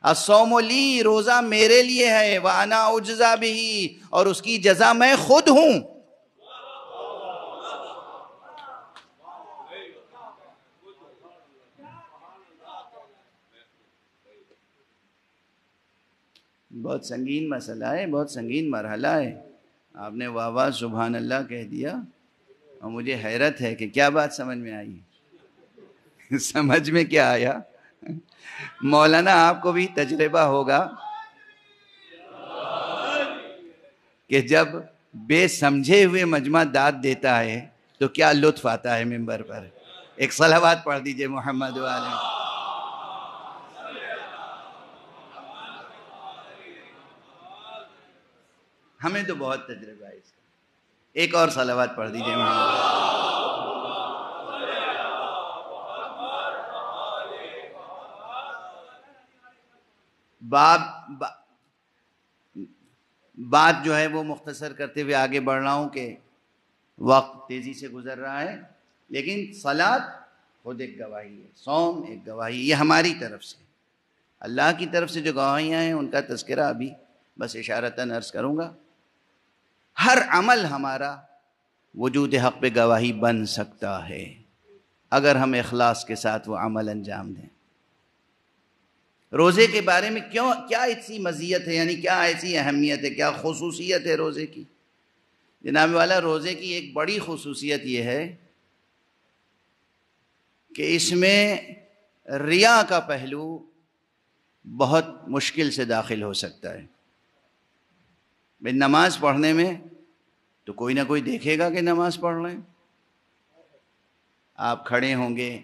الصوم لی، روزہ میرے لیے ہے، وَأَنَا أُجْزَى بِهِ، اور اس کی جزا میں خود ہوں۔ بہت سنگین مسئلہ ہے، بہت سنگین مرحلہ ہے۔ آپ نے واہ واہ سبحان اللہ کہہ دیا اور مجھے حیرت ہے کہ کیا بات سمجھ میں آئی؟ سمجھ میں کیا آیا؟ مولانا آپ کو بھی تجربہ ہوگا کہ جب بے سمجھے ہوئے مجمع داد دیتا ہے تو کیا لطف آتا ہے ممبر پر۔ ایک صلوات پڑھ دیجئے محمد والے۔ ہمیں تو بہت تجربہ ہے اس کا، ایک اور صلوات پڑھ دیجئے محمد۔ بات جو ہے وہ مختصر کرتے ہوئے آگے بڑھ رہا ہوں کہ وقت تیزی سے گزر رہا ہے، لیکن صلاۃ خود ایک گواہی ہے، صوم ایک گواہی، یہ ہماری طرف سے، اللہ کی طرف سے جو گواہیاں ہیں ان کا تذکرہ ابھی بس اشارتاً عرض کروں گا۔ ہر عمل ہمارا وجود حق پہ گواہی بن سکتا ہے اگر ہم اخلاص کے ساتھ وہ عمل انجام دیں۔ روزے کے بارے میں کیا ایسی مزیت ہے، یعنی کیا ایسی اہمیت ہے، کیا خصوصیت ہے روزے کی؟ جناب والا، روزے کی ایک بڑی خصوصیت یہ ہے کہ اس میں ریا کا پہلو بہت مشکل سے داخل ہو سکتا ہے۔ نماز پڑھنے میں تو کوئی نہ کوئی دیکھے گا کہ نماز پڑھ رہے ہیں، آپ کھڑے ہوں گے،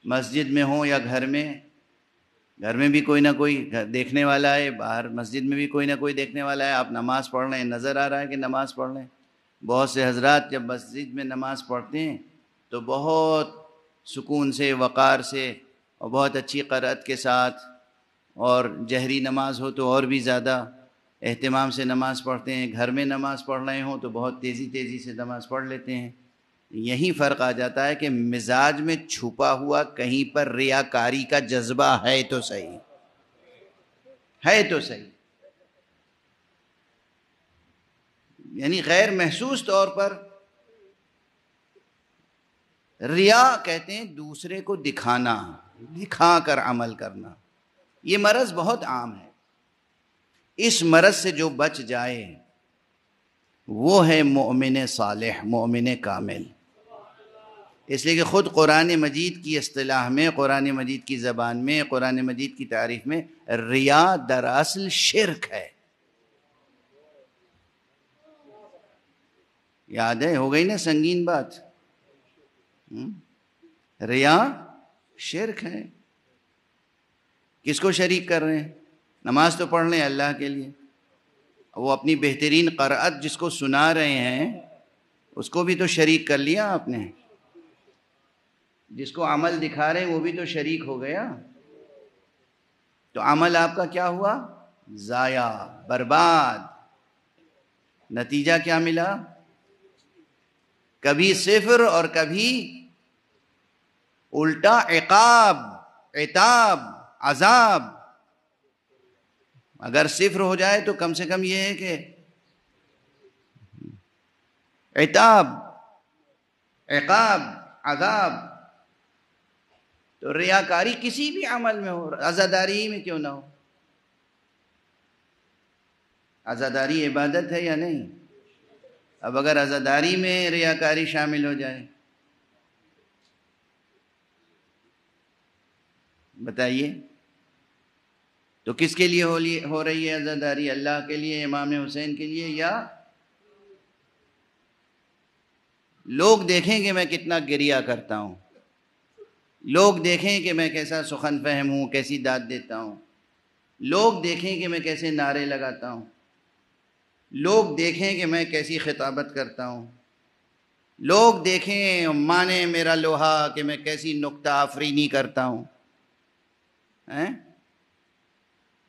مسجد میں ہوں یا گھر میں بھی کوئی نہ کوئی دیکھنے والا ہے، باہر مسجد میں بھی کوئی نہ کوئی دیکھنے والا ہے، آپ نماز پڑھ رہے ہیں، نظر آ رہا ہے کہ نماز پڑھ رہے ہیں۔ بہت سے حضرات جب مسجد میں نماز پڑھتے ہیں تو بہت سکون سے، وقار سے اور بہت اچھی قرأت کے ساتھ، اور جہری نماز ہو تو اور بھی زیادہ اہتمام سے نماز پڑھتے ہیں، گھر میں نماز پڑھ رہے ہوں تو بہت تیزی سے نماز پڑھ لیتے ہیں۔ یہی فرق آ جاتا ہے کہ مزاج میں چھپا ہوا کہیں پر ریاکاری کا جذبہ ہے تو صحیح، یعنی غیر محسوس طور پر ریا کہتے ہیں دوسرے کو دکھانا، دکھا کر عمل کرنا۔ یہ مرض بہت عام ہے، اس مرض سے جو بچ جائے وہ ہے مومن صالح، مومن کامل۔ اس لیے کہ خود قرآن مجید کی اصطلاح میں، قرآن مجید کی زبان میں، قرآن مجید کی تعریف میں ریا دراصل شرک ہے۔ یاد ہے، ہو گئی نا سنگین بات؟ ریا شرک ہے۔ کس کو شریک کر رہے ہیں؟ نماز تو پڑھ لیں اللہ کے لیے، وہ اپنی بہترین قرأت جس کو سنا رہے ہیں اس کو بھی تو شریک کر لیا آپ نے، جس کو عمل دکھا رہے ہیں وہ بھی تو شریک ہو گیا، تو عمل آپ کا کیا ہوا؟ ضائع، برباد۔ نتیجہ کیا ملا؟ کبھی صفر اور کبھی الٹا عقاب، عتاب، عذاب۔ اگر صفر ہو جائے تو کم سے کم یہ ہے کہ عتاب، عقاب، عذاب. تو ریاکاری کسی بھی عمل میں ہو، عزاداری میں کیوں نہ ہو. عزاداری عبادت ہے یا نہیں؟ اب اگر عزاداری میں ریاکاری شامل ہو جائے بتائیے تو کس کے لیے ہو رہی ہے عزاداری؟ اللہ کے لیے، امام حسین کے لیے، یا لوگ دیکھیں کہ میں کتنا گریہ کرتا ہوں، لوگ دیکھیں کہ میں کیسا سخن فہم ہوں، کیسی داد دیتا ہوں، لوگ دیکھیں کہ میں کیسے نعرے لگاتا ہوں، لوگ دیکھیں کہ میں کیسی خطابت کرتا ہوں، لوگ دیکھیں مانے میرا لوہا کہ میں کیسی نکتہ آفرینی کرتا ہوں.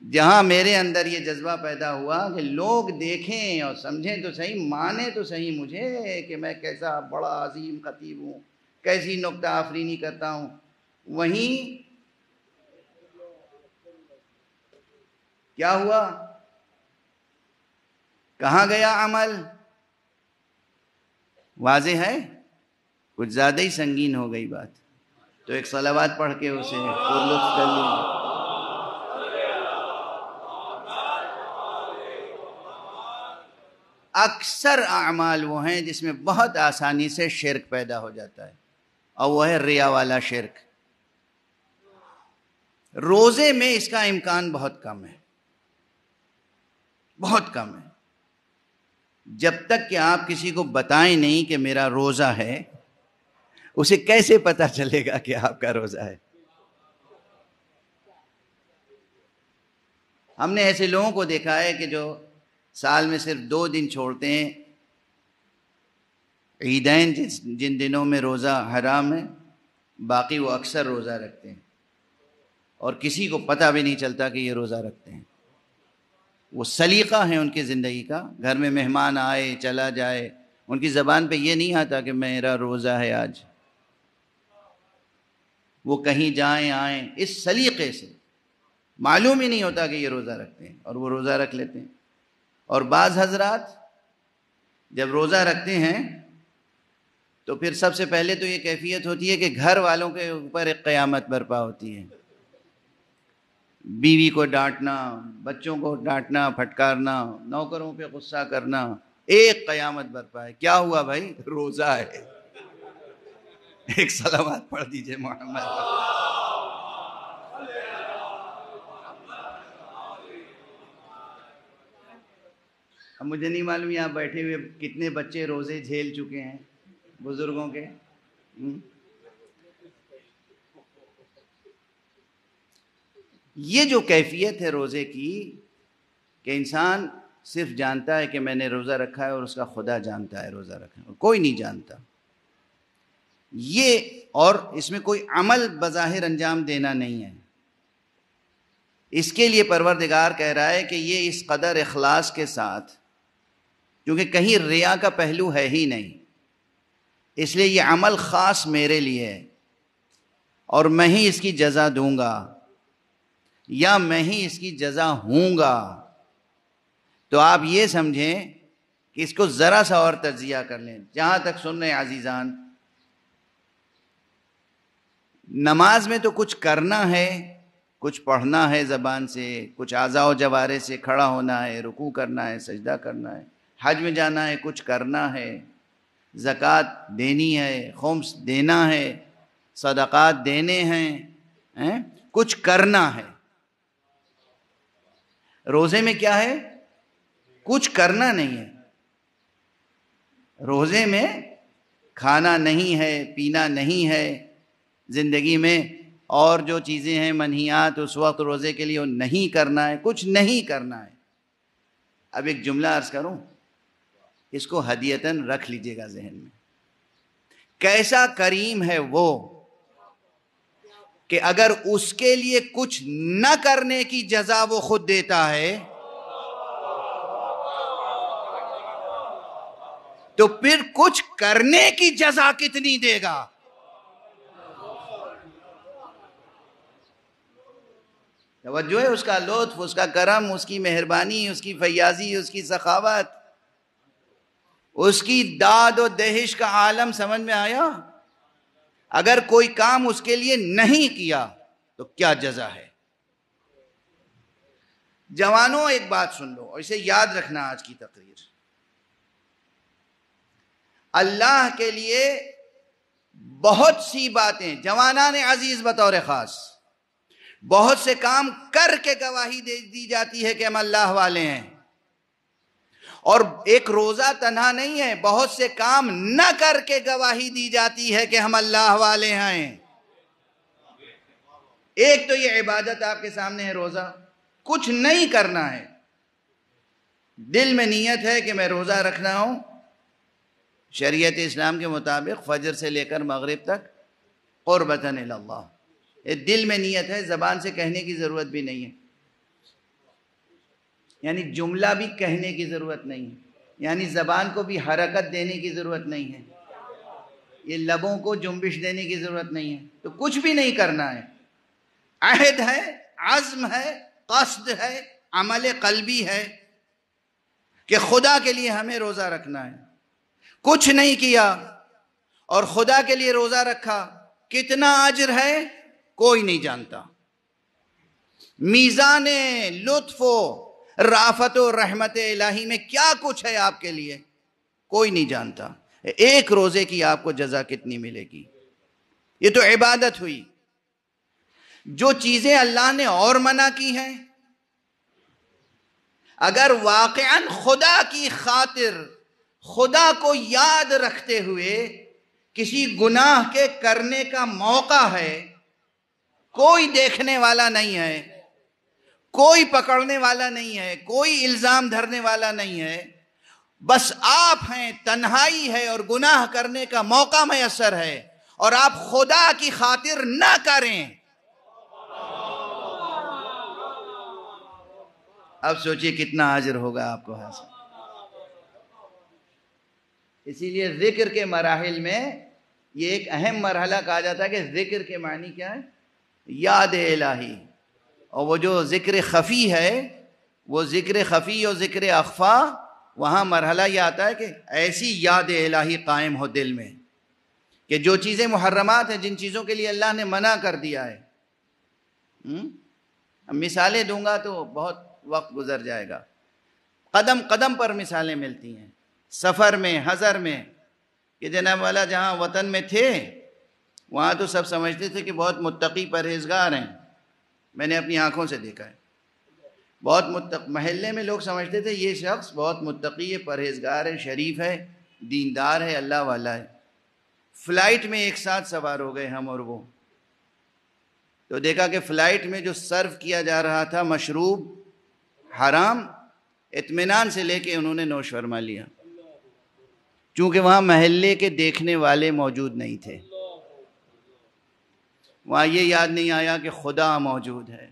جہاں میرے اندر یہ جذبہ پیدا ہوا کہ لوگ دیکھیں اور سمجھیں تو صحیح، مانے تو صحیح مجھے کہ میں کیسا بڑا عظیم خطیب ہوں، کیسی نکتہ آفرینی کرتا ہوں، وہیں کیا ہوا؟ کہاں گیا عمل؟ واضح ہے؟ کچھ زیادہ ہی سنگین ہو گئی بات. تو ایک صلوات پڑھ کے اسے پرلطف کر لیجیے. اکثر اعمال وہ ہیں جس میں بہت آسانی سے شرک پیدا ہو جاتا ہے، اور وہ ہے ریا والا شرک. روزے میں اس کا امکان بہت کم ہے، بہت کم ہے. جب تک کہ آپ کسی کو بتائیں نہیں کہ میرا روزہ ہے، اسے کیسے پتا چلے گا کہ آپ کا روزہ ہے؟ ہم نے ایسے لوگوں کو دیکھا ہے کہ جو سال میں صرف 2 دن چھوڑتے ہیں، عیدین جن دنوں میں روزہ حرام ہے، باقی وہ اکثر روزہ رکھتے ہیں اور کسی کو پتہ بھی نہیں چلتا کہ یہ روزہ رکھتے ہیں. وہ سلیقہ ہے ان کی زندگی کا. گھر میں مہمان آئے چلا جائے، ان کی زبان پہ یہ نہیں آتا کہ میرا روزہ ہے آج. وہ کہیں جائیں آئیں اس سلیقے سے، معلوم ہی نہیں ہوتا کہ یہ روزہ رکھتے ہیں اور وہ روزہ رکھ لیتے ہیں. اور بعض حضرات جب روزہ رکھتے ہیں تو پھر سب سے پہلے تو یہ کیفیت ہوتی ہے کہ گھر والوں کے اوپر ایک قیامت برپا ہوتی ہے. بیوی کو ڈانٹنا، بچوں کو ڈانٹنا پھٹکارنا، نوکروں پہ غصہ کرنا، ایک قیامت برپا ہے. کیا ہوا بھائی؟ روزہ ہے. ایک صلوات پڑھ دیجئے محمد. اب مجھے نہیں معلوم یہاں بیٹھے ہوئے کتنے بچے روزے جھیل چکے ہیں بزرگوں کے. یہ جو کیفیت ہے روزے کی کہ انسان صرف جانتا ہے کہ میں نے روزہ رکھا ہے اور اس کا خدا جانتا ہے روزہ رکھا ہے، کوئی نہیں جانتا یہ. اور اس میں کوئی عمل بظاہر انجام دینا نہیں ہے. اس کے لیے پروردگار کہہ رہا ہے کہ یہ اس قدر اخلاص کے ساتھ، کیونکہ کہیں ریا کا پہلو ہے ہی نہیں، اس لیے یہ عمل خاص میرے لیے ہے اور میں ہی اس کی جزا دوں گا یا میں ہی اس کی جزا ہوں گا. تو آپ یہ سمجھیں کہ اس کو ذرا سا اور تجزیہ کر لیں. جہاں تک سن رہے عزیزان، نماز میں تو کچھ کرنا ہے، کچھ پڑھنا ہے زبان سے، کچھ اعضاء و جوارح سے کھڑا ہونا ہے، رکوع کرنا ہے، سجدہ کرنا ہے، حج میں جانا ہے، کچھ کرنا ہے، زکوٰۃ دینی ہے، خمس دینا ہے، صدقات دینے ہیں، کچھ کرنا ہے. روزے میں کیا ہے؟ کچھ کرنا نہیں ہے. روزے میں کھانا نہیں ہے، پینا نہیں ہے، زندگی میں اور جو چیزیں ہیں منہیات اس وقت روزے کے لیے وہ نہیں کرنا ہے، کچھ نہیں کرنا ہے. اب ایک جملہ عرض کروں، اس کو ہدیتاً رکھ لیجئے گا ذہن میں. کیسا کریم ہے وہ کہ اگر اس کے لیے کچھ نہ کرنے کی جزا وہ خود دیتا ہے تو پھر کچھ کرنے کی جزا کتنی دے گا. توجہ ہے، اس کا لطف، اس کا کرم، اس کی مہربانی، اس کی فیاضی، اس کی سخاوت، اس کی داد و دہش کا عالم سمجھ میں آیا؟ اگر کوئی کام اس کے لیے نہیں کیا تو کیا جزا ہے؟ جوانوں ایک بات سن لو اور اسے یاد رکھنا آج کی تقریر. اللہ کے لیے بہت سی باتیں، جوانان عزیز بطور خاص، بہت سے کام کر کے گواہی دی جاتی ہے کہ ہم اللہ والے ہیں. اور ایک روزہ تنہا نہیں ہے، بہت سے کام نہ کر کے گواہی دی جاتی ہے کہ ہم اللہ والے ہیں. ایک تو یہ عبادت آپ کے سامنے ہے، روزہ. کچھ نہیں کرنا ہے، دل میں نیت ہے کہ میں روزہ رکھنا ہوں شریعت اسلام کے مطابق فجر سے لے کر مغرب تک قربتاً اللہ. یہ دل میں نیت ہے، زبان سے کہنے کی ضرورت بھی نہیں ہے، یعنی جملہ بھی کہنے کی ضرورت نہیں ہے، یعنی زبان کو بھی حرکت دینے کی ضرورت نہیں ہے، یہ لبوں کو جنبش دینے کی ضرورت نہیں ہے. تو کچھ بھی نہیں کرنا ہے، عہد ہے، عزم ہے، قصد ہے، عمل قلبی ہے کہ خدا کے لیے ہمیں روزہ رکھنا ہے. کچھ نہیں کیا اور خدا کے لیے روزہ رکھا، کتنا اجر ہے کوئی نہیں جانتا. میزان لطف و رافت و رحمت الہی میں کیا کچھ ہے آپ کے لیے کوئی نہیں جانتا. ایک روزے کی آپ کو جزا کتنی ملے گی؟ یہ تو عبادت ہوئی. جو چیزیں اللہ نے اور منع کی ہیں، اگر واقعاً خدا کی خاطر، خدا کو یاد رکھتے ہوئے کسی گناہ کے کرنے کا موقع ہے، کوئی دیکھنے والا نہیں ہے، کوئی پکڑنے والا نہیں ہے، کوئی الزام دھرنے والا نہیں ہے، بس آپ ہیں، تنہائی ہے اور گناہ کرنے کا موقع میسر ہے اور آپ خدا کی خاطر نہ کریں، اب سوچئے کتنا اجر ہوگا آپ کو حاصل. اسی لیے ذکر کے مراحل میں یہ ایک اہم مرحلہ کہا جاتا ہے کہ ذکر کے معنی کیا ہے؟ یاد الہی. اور وہ جو ذکر خفی ہے، وہ ذکر خفی اور ذکر اخفا، وہاں مرحلہ یہ آتا ہے کہ ایسی یاد الہی قائم ہو دل میں کہ جو چیزیں محرمات ہیں، جن چیزوں کے لیے اللہ نے منع کر دیا ہے، مثالیں دوں گا تو بہت وقت گزر جائے گا، قدم قدم پر مثالیں ملتی ہیں، سفر میں، حضر میں، کہ جناب والا جہاں وطن میں تھے وہاں تو سب سمجھتے تھے کہ بہت متقی پرہیزگار ہیں. میں نے اپنی آنکھوں سے دیکھا ہے، بہت محلے میں لوگ سمجھتے تھے یہ شخص بہت متقی ہے، پرہیزگار ہے، شریف ہے، دیندار ہے، اللہ والا ہے. فلائٹ میں ایک ساتھ سوار ہو گئے ہم اور وہ، تو دیکھا کہ فلائٹ میں جو سرو کیا جا رہا تھا مشروب حرام، اطمینان سے لے کے انہوں نے نوش فرما لیا، چونکہ وہاں محلے کے دیکھنے والے موجود نہیں تھے. وہاں یہ یاد نہیں آیا کہ خدا موجود ہے،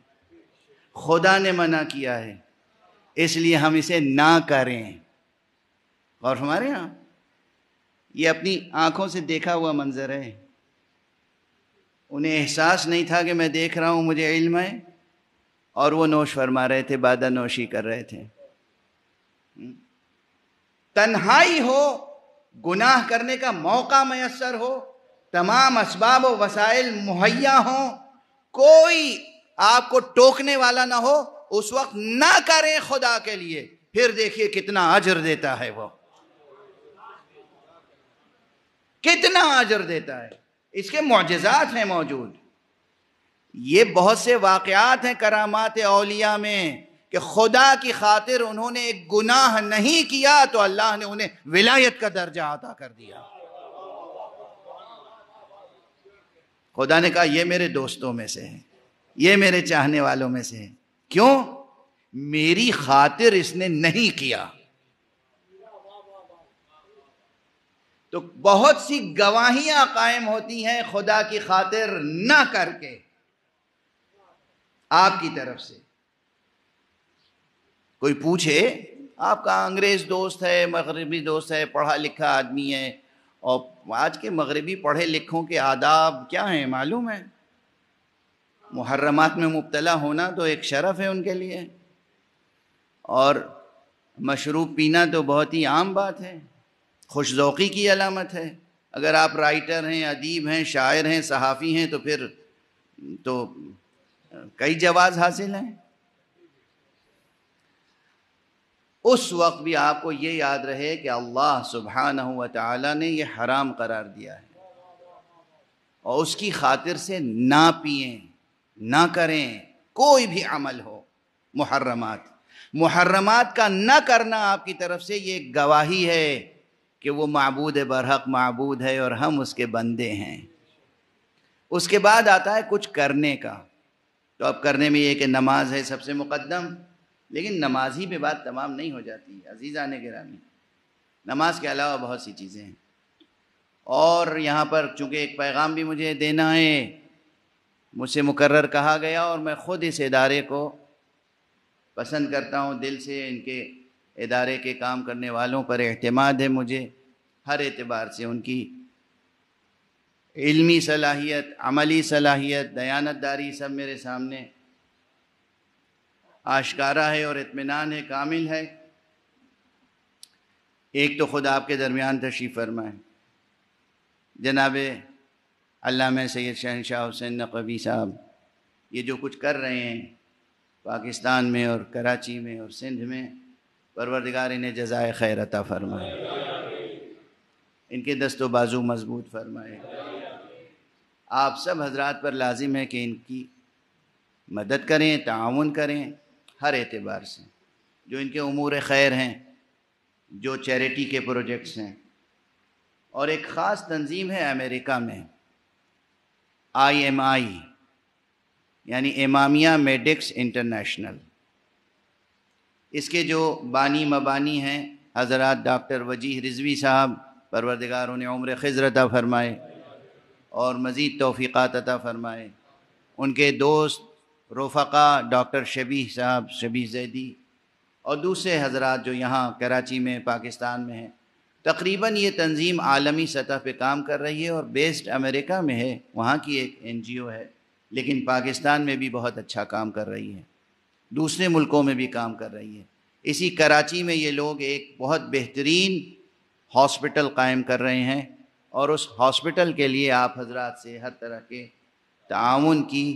خدا نے منع کیا ہے، اس لیے ہم اسے نہ کریں. اور ہمارے ہاں یہ اپنی آنکھوں سے دیکھا ہوا منظر ہے، انہیں احساس نہیں تھا کہ میں دیکھ رہا ہوں، مجھے علم ہے، اور وہ نوش فرما رہے تھے، بادہ نوشی کر رہے تھے. تنہائی ہو، گناہ کرنے کا موقع میسر ہو، تمام اسباب و وسائل مہیا ہوں، کوئی آپ کو ٹوکنے والا نہ ہو، اس وقت نہ کریں خدا کے لیے، پھر دیکھیے کتنا اجر دیتا ہے، وہ کتنا اجر دیتا ہے. اس کے معجزات ہیں موجود. یہ بہت سے واقعات ہیں کرامات اولیاء میں کہ خدا کی خاطر انہوں نے ایک گناہ نہیں کیا تو اللہ نے انہیں ولایت کا درجہ عطا کر دیا. خدا نے کہا یہ میرے دوستوں میں سے ہیں، یہ میرے چاہنے والوں میں سے ہیں. کیوں؟ میری خاطر اس نے نہیں کیا. تو بہت سی گواہیاں قائم ہوتی ہیں خدا کی خاطر نہ کر کے آپ کی طرف سے. کوئی پوچھے آپ کا انگریز دوست ہے، مغربی دوست ہے، پڑھا لکھا آدمی ہے، اور آج کے مغربی پڑھے لکھوں کے آداب کیا ہیں معلوم ہے؟ محرمات میں مبتلا ہونا تو ایک شرف ہے ان کے لیے، اور مشروب پینا تو بہت ہی عام بات ہے، خوش ذوقی کی علامت ہے۔ اگر آپ رائٹر ہیں، ادیب ہیں، شاعر ہیں، صحافی ہیں تو پھر تو کئی جواز حاصل ہیں۔ اس وقت بھی آپ کو یہ یاد رہے کہ اللہ سبحانہ و تعالی نے یہ حرام قرار دیا ہے، اور اس کی خاطر سے نہ پئیں، نہ کریں کوئی بھی عمل ہو۔ محرمات کا نہ کرنا آپ کی طرف سے یہ گواہی ہے کہ وہ معبود برحق معبود ہے اور ہم اس کے بندے ہیں۔ اس کے بعد آتا ہے کچھ کرنے کا، تو اب کرنے میں یہ کہ نماز ہے سب سے مقدم، لیکن نماز ہی پہ بات تمام نہیں ہو جاتی عزیزان گرامی، نماز کے علاوہ بہت سی چیزیں ہیں۔ اور یہاں پر چونکہ ایک پیغام بھی مجھے دینا ہے، مجھ سے مقرر کہا گیا، اور میں خود اس ادارے کو پسند کرتا ہوں دل سے، ان کے ادارے کے کام کرنے والوں پر اعتماد ہے مجھے ہر اعتبار سے، ان کی علمی صلاحیت، عملی صلاحیت، دیانتداری سب میرے سامنے آشکارا ہے اور اطمینان ہے، کامل ہے۔ ایک تو خود آپ کے درمیان تشریف فرمائے جناب علامہ سید شہنشاہ حسین نقوی صاحب، یہ جو کچھ کر رہے ہیں پاکستان میں اور کراچی میں اور سندھ میں، پروردگار انہیں جزائے خیر عطا فرمائے، ان کے دست و بازو مضبوط فرمائے۔ آپ سب حضرات پر لازم ہے کہ ان کی مدد کریں، تعاون کریں ہر اعتبار سے، جو ان کے امور خیر ہیں، جو چیریٹی کے پروجیکٹس ہیں۔ اور ایک خاص تنظیم ہے امریکہ میں، IMI، یعنی امامیہ میڈکس انٹرنیشنل، اس کے جو بانی مبانی ہیں حضرات ڈاکٹر وجیح رضوی صاحب، پروردگار انہیں عمر خضر عطا فرمائے اور مزید توفیقات عطا فرمائے، ان کے دوست رفقا ڈاکٹر شبیہ صاحب، شبیہ زیدی، اور دوسرے حضرات جو یہاں کراچی میں پاکستان میں ہیں۔ تقریباً یہ تنظیم عالمی سطح پہ کام کر رہی ہے اور بیسڈ امریکہ میں ہے، وہاں کی ایک NGO ہے، لیکن پاکستان میں بھی بہت اچھا کام کر رہی ہے، دوسرے ملکوں میں بھی کام کر رہی ہے۔ اسی کراچی میں یہ لوگ ایک بہت بہترین ہاسپٹل قائم کر رہے ہیں، اور اس ہاسپٹل کے لیے آپ حضرات سے ہر طرح کے تعاون کی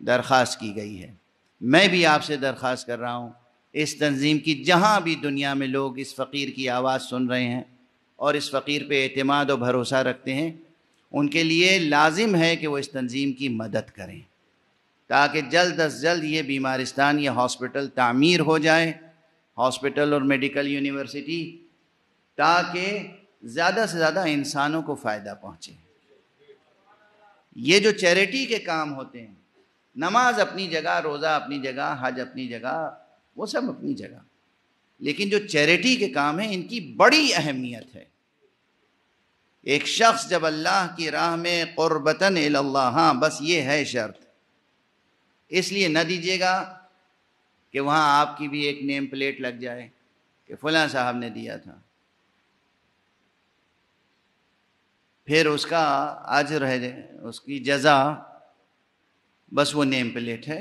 درخواست کی گئی ہے۔ میں بھی آپ سے درخواست کر رہا ہوں، اس تنظیم کی جہاں بھی دنیا میں لوگ اس فقیر کی آواز سن رہے ہیں اور اس فقیر پہ اعتماد و بھروسہ رکھتے ہیں، ان کے لیے لازم ہے کہ وہ اس تنظیم کی مدد کریں، تاکہ جلد از جلد یہ بیمارستان، یہ ہاسپٹل تعمیر ہو جائے، ہاسپٹل اور میڈیکل یونیورسٹی، تاکہ زیادہ سے زیادہ انسانوں کو فائدہ پہنچے۔ یہ جو چیریٹی کے کام ہوتے ہیں، نماز اپنی جگہ، روزہ اپنی جگہ، حج اپنی جگہ، وہ سب اپنی جگہ، لیکن جو چیریٹی کے کام ہیں ان کی بڑی اہمیت ہے۔ ایک شخص جب اللہ کی راہ میں قربتاً الی اللہ، ہاں بس یہ ہے شرط، اس لیے نہ دیجیے گا کہ وہاں آپ کی بھی ایک نیم پلیٹ لگ جائے کہ فلاں صاحب نے دیا تھا، پھر اس کا اجر ہے، اس کی جزا بس وہ نیم پلیٹ ہے۔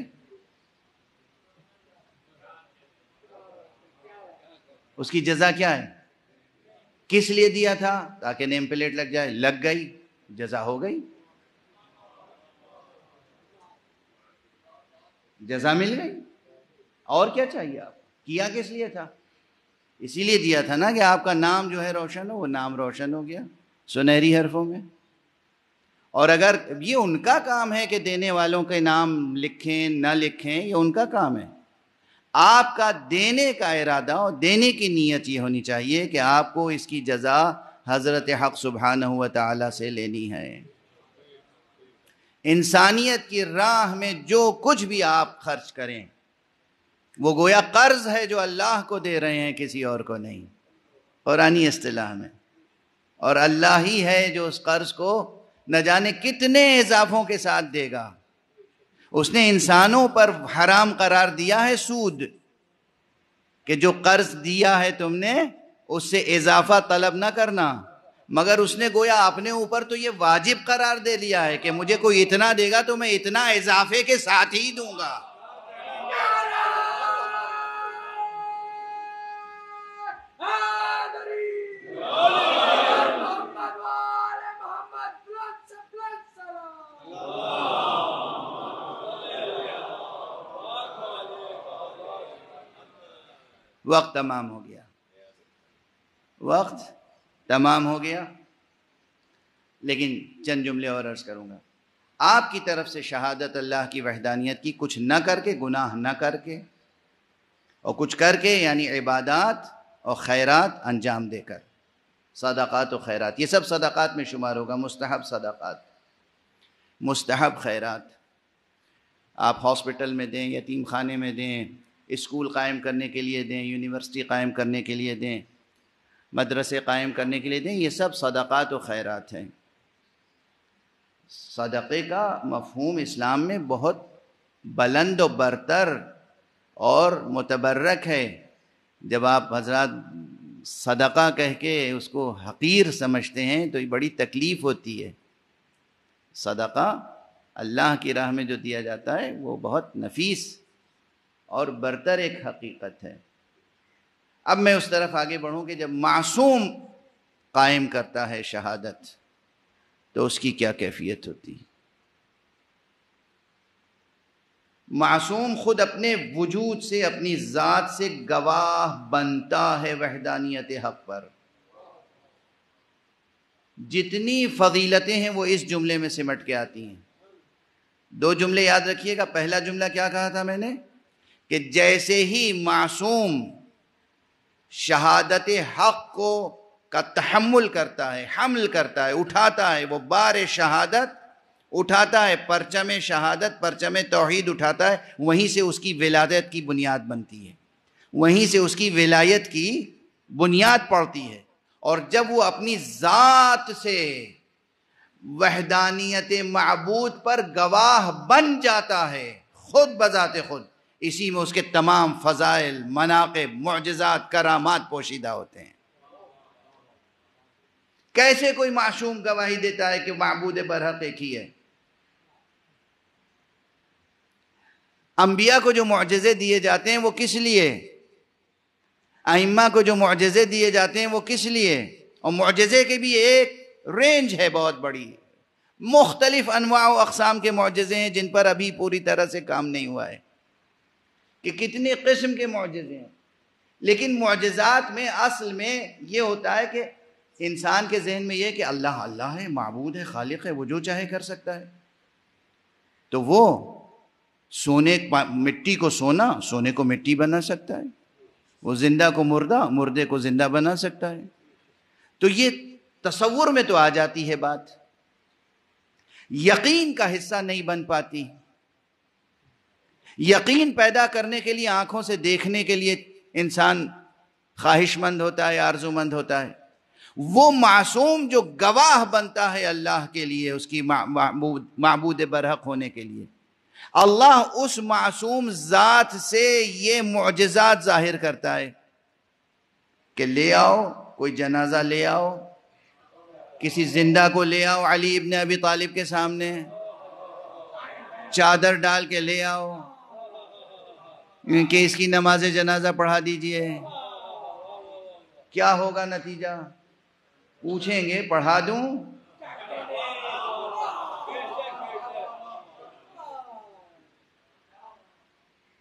اس کی جزا کیا ہے؟ کس لیے دیا تھا؟ تاکہ نیم پلیٹ لگ جائے، لگ گئی، جزا ہو گئی، جزا مل گئی، اور کیا چاہیے؟ آپ کیا کس لیے تھا؟ اسی لیے دیا تھا نا کہ آپ کا نام جو ہے روشن ہو، وہ نام روشن ہو گیا سنہری حرفوں میں۔ اور اگر یہ ان کا کام ہے کہ دینے والوں کے نام لکھیں نہ لکھیں، یہ ان کا کام ہے، آپ کا دینے کا ارادہ اور دینے کی نیت یہ ہونی چاہیے کہ آپ کو اس کی جزا حضرت حق سبحانہ و تعالی سے لینی ہے۔ انسانیت کی راہ میں جو کچھ بھی آپ خرچ کریں وہ گویا قرض ہے جو اللہ کو دے رہے ہیں، کسی اور کو نہیں، قرآنی اصطلاح میں، اور اللہ ہی ہے جو اس قرض کو نہ جانے کتنے اضافوں کے ساتھ دے گا۔ اس نے انسانوں پر حرام قرار دیا ہے سود، کہ جو قرض دیا ہے تم نے اس سے اضافہ طلب نہ کرنا، مگر اس نے گویا اپنے اوپر تو یہ واجب قرار دے لیا ہے کہ مجھے کوئی اتنا دے گا تو میں اتنا اضافے کے ساتھ ہی دوں گا. وقت تمام ہو گیا، وقت تمام ہو گیا، لیکن چند جملے اور عرض کروں گا. آپ کی طرف سے شہادت اللہ کی وحدانیت کی، کچھ نہ کر کے، گناہ نہ کر کے، اور کچھ کر کے یعنی عبادات اور خیرات انجام دے کر، صدقات و خیرات، یہ سب صدقات میں شمار ہوگا. مستحب صدقات، مستحب خیرات، آپ ہاسپٹل میں دیں، یتیم خانے میں دیں، اسکول قائم کرنے کے لیے دیں، یونیورسٹی قائم کرنے کے لیے دیں، مدرسے قائم کرنے کے لیے دیں، یہ سب صدقات و خیرات ہیں. صدقے کا مفہوم اسلام میں بہت بلند و برتر اور متبرک ہے. جب آپ حضرات صدقہ کہہ کے اس کو حقیر سمجھتے ہیں تو یہ بڑی تکلیف ہوتی ہے. صدقہ اللہ کی راہ میں جو دیا جاتا ہے وہ بہت نفیس اور برتر ایک حقیقت ہے. اب میں اس طرف آگے بڑھوں کہ جب معصوم قائم کرتا ہے شہادت تو اس کی کیا کیفیت ہوتی ہے. معصوم خود اپنے وجود سے، اپنی ذات سے گواہ بنتا ہے وحدانیت حق پر. جتنی فضیلتیں ہیں وہ اس جملے میں سمٹ کے آتی ہیں. دو جملے یاد رکھیے گا. پہلا جملہ کیا کہا تھا میں نے؟ کہ جیسے ہی معصوم شہادت حق کو کا تحمل کرتا ہے، حمل کرتا ہے، اٹھاتا ہے، وہ بار شہادت اٹھاتا ہے، پرچم شہادت، پرچم توحید اٹھاتا ہے، وہیں سے اس کی ولادت کی بنیاد بنتی ہے، وہیں سے اس کی ولایت کی بنیاد پڑتی ہے. اور جب وہ اپنی ذات سے وحدانیت معبود پر گواہ بن جاتا ہے خود بذات خود، اسی میں اس کے تمام فضائل، مناقب، معجزات، کرامات پوشیدہ ہوتے ہیں. کیسے کوئی معصوم گواہی دیتا ہے کہ معبود برحق ایک ہی ہے؟ انبیاء کو جو معجزے دیے جاتے ہیں وہ کس لیے؟ ائمہ کو جو معجزے دیے جاتے ہیں وہ کس لیے؟ اور معجزے کے بھی ایک رینج ہے بہت بڑی، مختلف انواع و اقسام کے معجزے ہیں جن پر ابھی پوری طرح سے کام نہیں ہوا ہے کہ کتنے قسم کے معجزے ہیں. لیکن معجزات میں اصل میں یہ ہوتا ہے کہ انسان کے ذہن میں یہ کہ اللہ اللہ ہے، معبود ہے، خالق ہے، وہ جو چاہے کر سکتا ہے. تو وہ مٹی کو سونا، سونے کو مٹی بنا سکتا ہے، وہ زندہ کو مردہ، مردے کو زندہ بنا سکتا ہے. تو یہ تصور میں تو آ جاتی ہے بات، یقین کا حصہ نہیں بن پاتی. یقین پیدا کرنے کے لیے آنکھوں سے دیکھنے کے لیے انسان خواہش مند ہوتا ہے، آرزو مند ہوتا ہے. وہ معصوم جو گواہ بنتا ہے اللہ کے لیے، اس کی معبود برحق ہونے کے لیے، اللہ اس معصوم ذات سے یہ معجزات ظاہر کرتا ہے کہ لے آؤ، کوئی جنازہ لے آؤ، کسی زندہ کو لے آؤ علی ابن ابی طالب کے سامنے، چادر ڈال کے لے آؤ کہ اس کی نماز جنازہ پڑھا دیجئے. کیا ہوگا نتیجہ؟ پوچھیں گے پڑھا دوں؟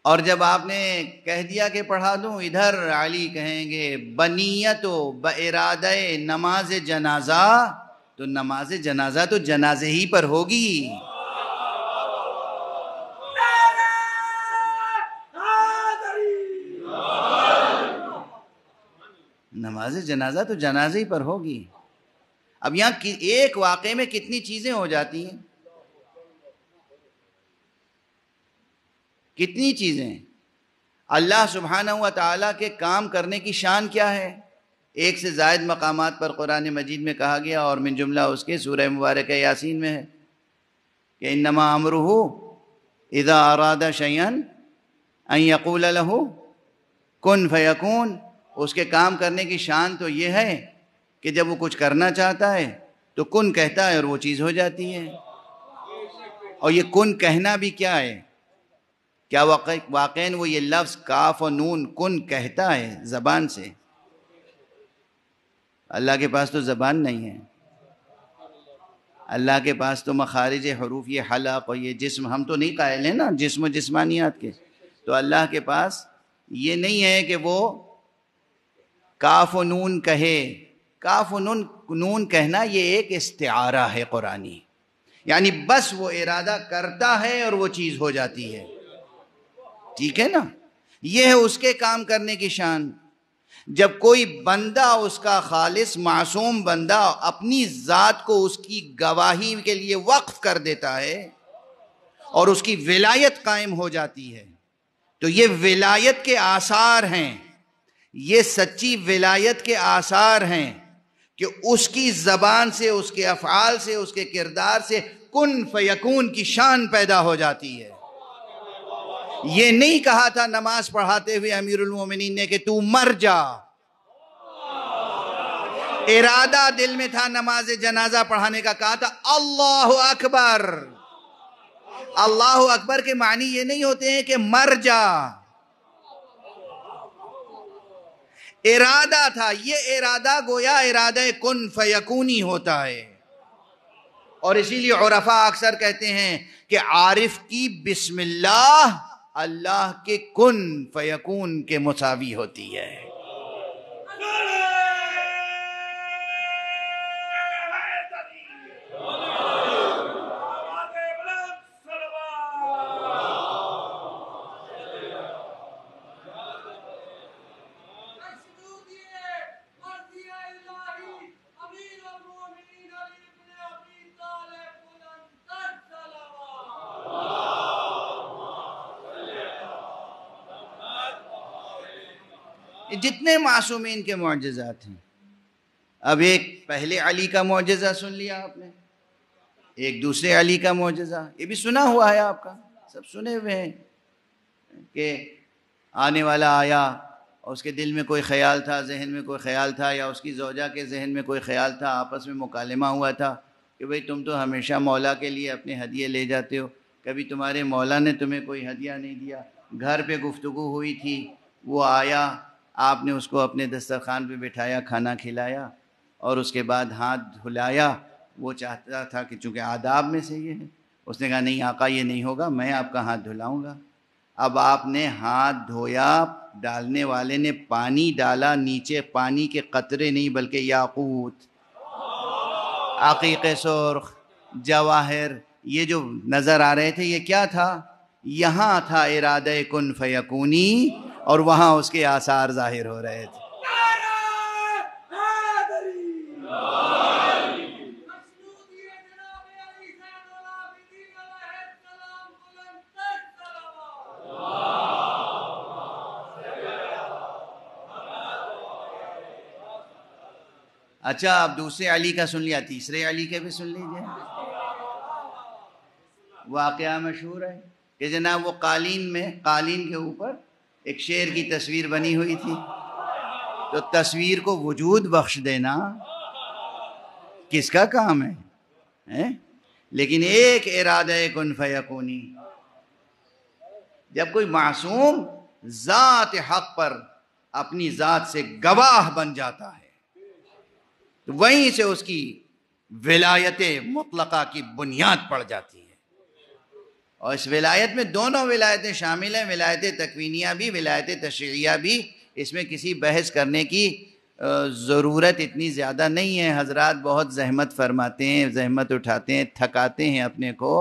اور جب آپ نے کہہ دیا کہ پڑھا دوں، ادھر علی کہیں گے بنیت و بارادہ نماز جنازہ، تو نماز جنازہ تو جنازے ہی پر ہوگی. نماز جنازہ تو جنازے ہی پر ہوگی. اب یہاں ایک واقعے میں کتنی چیزیں ہو جاتی ہیں، کتنی چیزیں. اللہ سبحانہ و تعالیٰ کے کام کرنے کی شان کیا ہے؟ ایک سے زائد مقامات پر قرآن مجید میں کہا گیا، اور من جملہ اس کے سورہ مبارکہ یاسین میں ہے کہ انما امرہ اذا اراد شیئا ان یقول لہ کن فیکون. اس کے کام کرنے کی شان تو یہ ہے کہ جب وہ کچھ کرنا چاہتا ہے تو کن کہتا ہے اور وہ چیز ہو جاتی ہے. اور یہ کن کہنا بھی کیا ہے؟ کیا واقعاً وہ یہ لفظ کاف و نون کن کہتا ہے زبان سے؟ اللہ کے پاس تو زبان نہیں ہے. اللہ کے پاس تو مخارج حروف، یہ حلق اور یہ جسم، ہم تو نہیں قائل ہیں نا جسم و جسمانیات کے. تو اللہ کے پاس یہ نہیں ہے کہ وہ کاف و نون کہے. کاف و نون کہنا یہ ایک استعارہ ہے قرآنی، یعنی بس وہ ارادہ کرتا ہے اور وہ چیز ہو جاتی ہے. ٹھیک ہے نا؟ یہ ہے اس کے کام کرنے کی شان. جب کوئی بندہ، اس کا خالص معصوم بندہ، اپنی ذات کو اس کی گواہی کے لیے وقف کر دیتا ہے اور اس کی ولایت قائم ہو جاتی ہے، تو یہ ولایت کے آثار ہیں. یہ سچی ولایت کے آثار ہیں کہ اس کی زبان سے، اس کے افعال سے، اس کے کردار سے کن فیکون کی شان پیدا ہو جاتی ہے. یہ نہیں کہا تھا نماز پڑھاتے ہوئے امیر المومنین نے کہ تو مر جا. ارادہ دل میں تھا نماز جنازہ پڑھانے کا، کہا تھا اللہ اکبر. اللہ اکبر کے معنی یہ نہیں ہوتے ہیں کہ مر جا. ارادہ تھا، یہ ارادہ گویا ارادہ کن فیکونی ہوتا ہے. اور اسی لیے عرفاء اکثر کہتے ہیں کہ عارف کی بسم اللہ اللہ کے کن فیکون کے مساوی ہوتی ہے. جتنے معصومین کے معجزات ہیں، اب ایک پہلے علی کا معجزہ سن لیا آپ نے، ایک دوسرے علی کا معجزہ، یہ بھی سنا ہوا ہے آپ کا، سب سنے ہوئے ہیں کہ آنے والا آیا اور اس کے دل میں کوئی خیال تھا، ذہن میں کوئی خیال تھا، یا اس کی زوجہ کے ذہن میں کوئی خیال تھا، آپس میں مکالمہ ہوا تھا کہ بھئی تم تو ہمیشہ مولا کے لیے اپنے ہدیے لے جاتے ہو، کبھی تمہارے مولا نے تمہیں کوئی ہدیہ نہیں دیا. گھر پہ گفتگو ہوئی تھی، وہ آیا، آپ نے اس کو اپنے دسترخوان پہ بٹھایا، کھانا کھلایا اور اس کے بعد ہاتھ دھلایا. وہ چاہتا تھا کہ چونکہ آداب میں سے یہ ہے، اس نے کہا نہیں آقا یہ نہیں ہوگا، میں آپ کا ہاتھ دھلاؤں گا. اب آپ نے ہاتھ دھویا، ڈالنے والے نے پانی ڈالا، نیچے پانی کے قطرے نہیں بلکہ یاقوت، عقیق سرخ، جواہر، یہ جو نظر آ رہے تھے یہ کیا تھا؟ یہاں تھا ارادہ کن فیکونی اور وہاں اس کے آثار ظاہر ہو رہے تھے. اچھا اب دوسرے علی کا سن لیا، تیسرے علی کے بھی سن لیجئے. واقعہ مشہور ہے کہ جناب وہ قالین کے اوپر ایک شیر کی تصویر بنی ہوئی تھی، تو تصویر کو وجود بخش دینا کس کا کام ہے؟ لیکن ایک ارادہ کن فیکونی، جب کوئی معصوم ذات حق پر اپنی ذات سے گواہ بن جاتا ہے تو وہیں سے اس کی ولایت مطلقہ کی بنیاد پڑ جاتی ہے. اور اس ولایت میں دونوں ولایتیں شامل ہیں، ولایت تکوینیہ بھی، ولایت تشریعیہ بھی. اس میں کسی بحث کرنے کی ضرورت اتنی زیادہ نہیں ہے. حضرات بہت زحمت فرماتے ہیں، زحمت اٹھاتے ہیں، تھکاتے ہیں اپنے کو.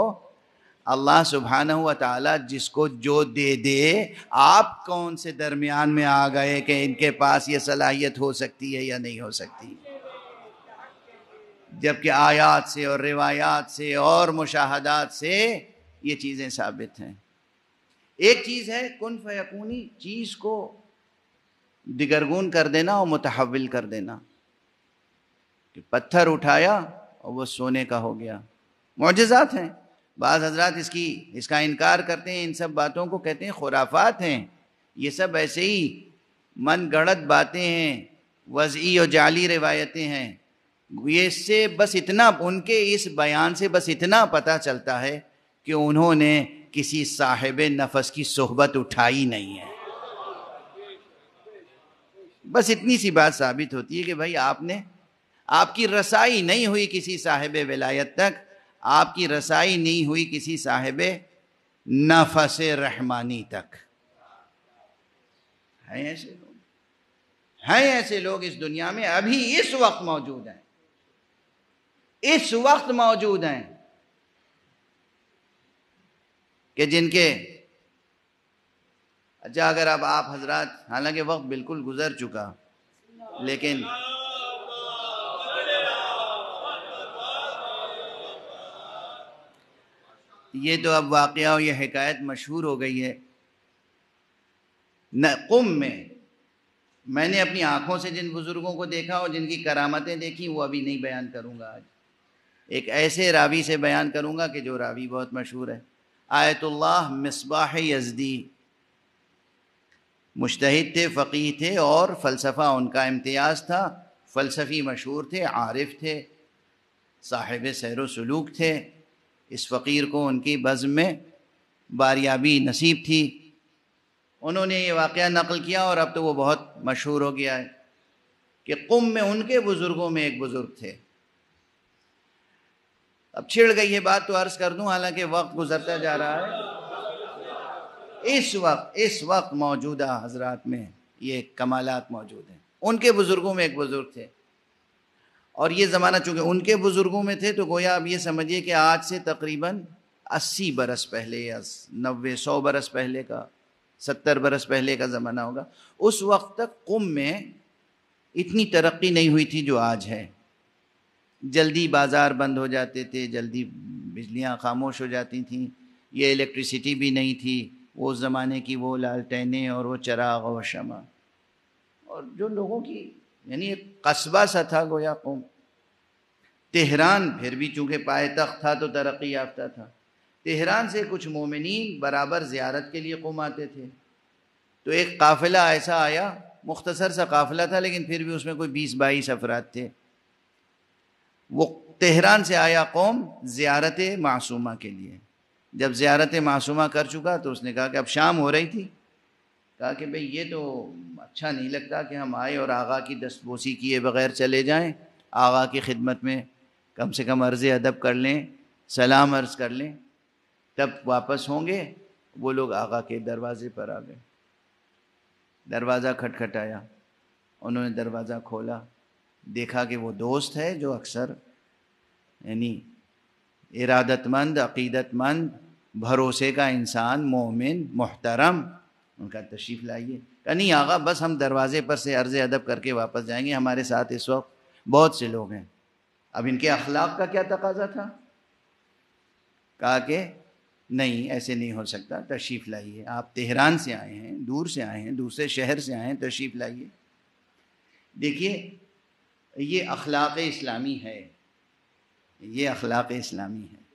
اللہ سبحانہ و تعالی جس کو جو دے دے، آپ کون سے درمیان میں آ گئے کہ ان کے پاس یہ صلاحیت ہو سکتی ہے یا نہیں ہو سکتی؟ جبکہ آیات سے اور روایات سے اور مشاہدات سے یہ چیزیں ثابت ہیں. ایک چیز ہے کن فیکونی، چیز کو دگرگون کر دینا اور متحول کر دینا، کہ پتھر اٹھایا اور وہ سونے کا ہو گیا. معجزات ہیں. بعض حضرات اس کا انکار کرتے ہیں، ان سب باتوں کو کہتے ہیں خرافات ہیں. یہ سب ایسے ہی من گڑت باتیں ہیں وضعی اور جعلی روایتیں ہیں، یہ سے بس اتنا ان کے اس بیان سے بس اتنا پتہ چلتا ہے کہ انہوں نے کسی صاحب نفس کی صحبت اٹھائی نہیں ہے۔ بس اتنی سی بات ثابت ہوتی ہے کہ بھائی آپ کی رسائی نہیں ہوئی کسی صاحب ولایت تک، آپ کی رسائی نہیں ہوئی کسی صاحب نفس رحمانی تک۔ ہیں ایسے لوگ، ہیں ایسے لوگ اس دنیا میں، ابھی اس وقت موجود ہیں، اس وقت موجود ہیں، کہ جن کے اچھا اگر اب آپ حضرات، حالانکہ وقت بالکل گزر چکا، لیکن یہ تو اب واقعہ اور یہ حکایت مشہور ہو گئی ہے۔ قم میں نے اپنی آنکھوں سے جن بزرگوں کو دیکھا اور جن کی کرامتیں دیکھی وہ ابھی نہیں بیان کروں گا آج، ایک ایسے راوی سے بیان کروں گا کہ جو راوی بہت مشہور ہے، آیت اللہ مصباح یزدی، مجتہد تھے، فقیہ تھے، اور فلسفہ ان کا امتیاز تھا، فلسفی مشہور تھے، عارف تھے، صاحب سیر و سلوک تھے۔ اس فقیر کو ان کی بزم میں باریابی نصیب تھی، انہوں نے یہ واقعہ نقل کیا اور اب تو وہ بہت مشہور ہو گیا ہے کہ قم میں ان کے بزرگوں میں ایک بزرگ تھے۔ اب چھڑ گئی ہے بات تو عرض کر دوں، حالانکہ وقت گزرتا جا رہا ہے، اس وقت موجودہ حضرات میں یہ کمالات موجود ہیں۔ ان کے بزرگوں میں ایک بزرگ تھے، اور یہ زمانہ چونکہ ان کے بزرگوں میں تھے تو گویا اب یہ سمجھیے کہ آج سے تقریباً 80 برس پہلے یا 90 100 برس پہلے کا، 70 برس پہلے کا زمانہ ہوگا۔ اس وقت تک قم میں اتنی ترقی نہیں ہوئی تھی جو آج ہے، جلدی بازار بند ہو جاتے تھے، جلدی بجلیاں خاموش ہو جاتی تھیں، یہ الیکٹریسٹی بھی نہیں تھی، وہ زمانے کی وہ لالٹینیں اور وہ چراغ و شمع، اور جو لوگوں کی یعنی ایک قصبہ سا تھا گویا قوم۔ تہران پھر بھی چونکہ پائے تخت تھا تو ترقی یافتہ تھا، تہران سے کچھ مومنین برابر زیارت کے لیے قوم آتے تھے، تو ایک قافلہ ایسا آیا، مختصر سا قافلہ تھا لیکن پھر بھی اس میں کوئی 20-22 افراد تھے، وہ تہران سے آیا قوم زیارت معصومہ کے لیے۔ جب زیارت معصومہ کر چکا تو اس نے کہا کہ اب شام ہو رہی تھی، کہا کہ بھئی یہ تو اچھا نہیں لگتا کہ ہم آئے اور آقا کی دستبوسی کیے بغیر چلے جائیں، آقا کی خدمت میں کم سے کم عرض ادب کر لیں، سلام عرض کر لیں، تب واپس ہوں گے۔ وہ لوگ آقا کے دروازے پر آ گئے، دروازہ کھٹکھٹایا، انہوں نے دروازہ کھولا، دیکھا کہ وہ دوست ہے جو اکثر یعنی ارادت مند، عقیدت مند، بھروسے کا انسان، مومن، محترم، ان کا تشریف لائیے۔ کہا نہیں آقا بس ہم دروازے پر سے عرض ادب کر کے واپس جائیں گے، ہمارے ساتھ اس وقت بہت سے لوگ ہیں۔ اب ان کے اخلاق کا کیا تقاضا تھا؟ کہا کہ نہیں ایسے نہیں ہو سکتا، تشریف لائیے، آپ تہران سے آئے ہیں، دور سے آئے ہیں، دوسرے شہر سے آئے ہیں، تشریف لائیے۔ دیکھیے یہ اخلاق اسلامی ہے، یہ اخلاق اسلامی ہے۔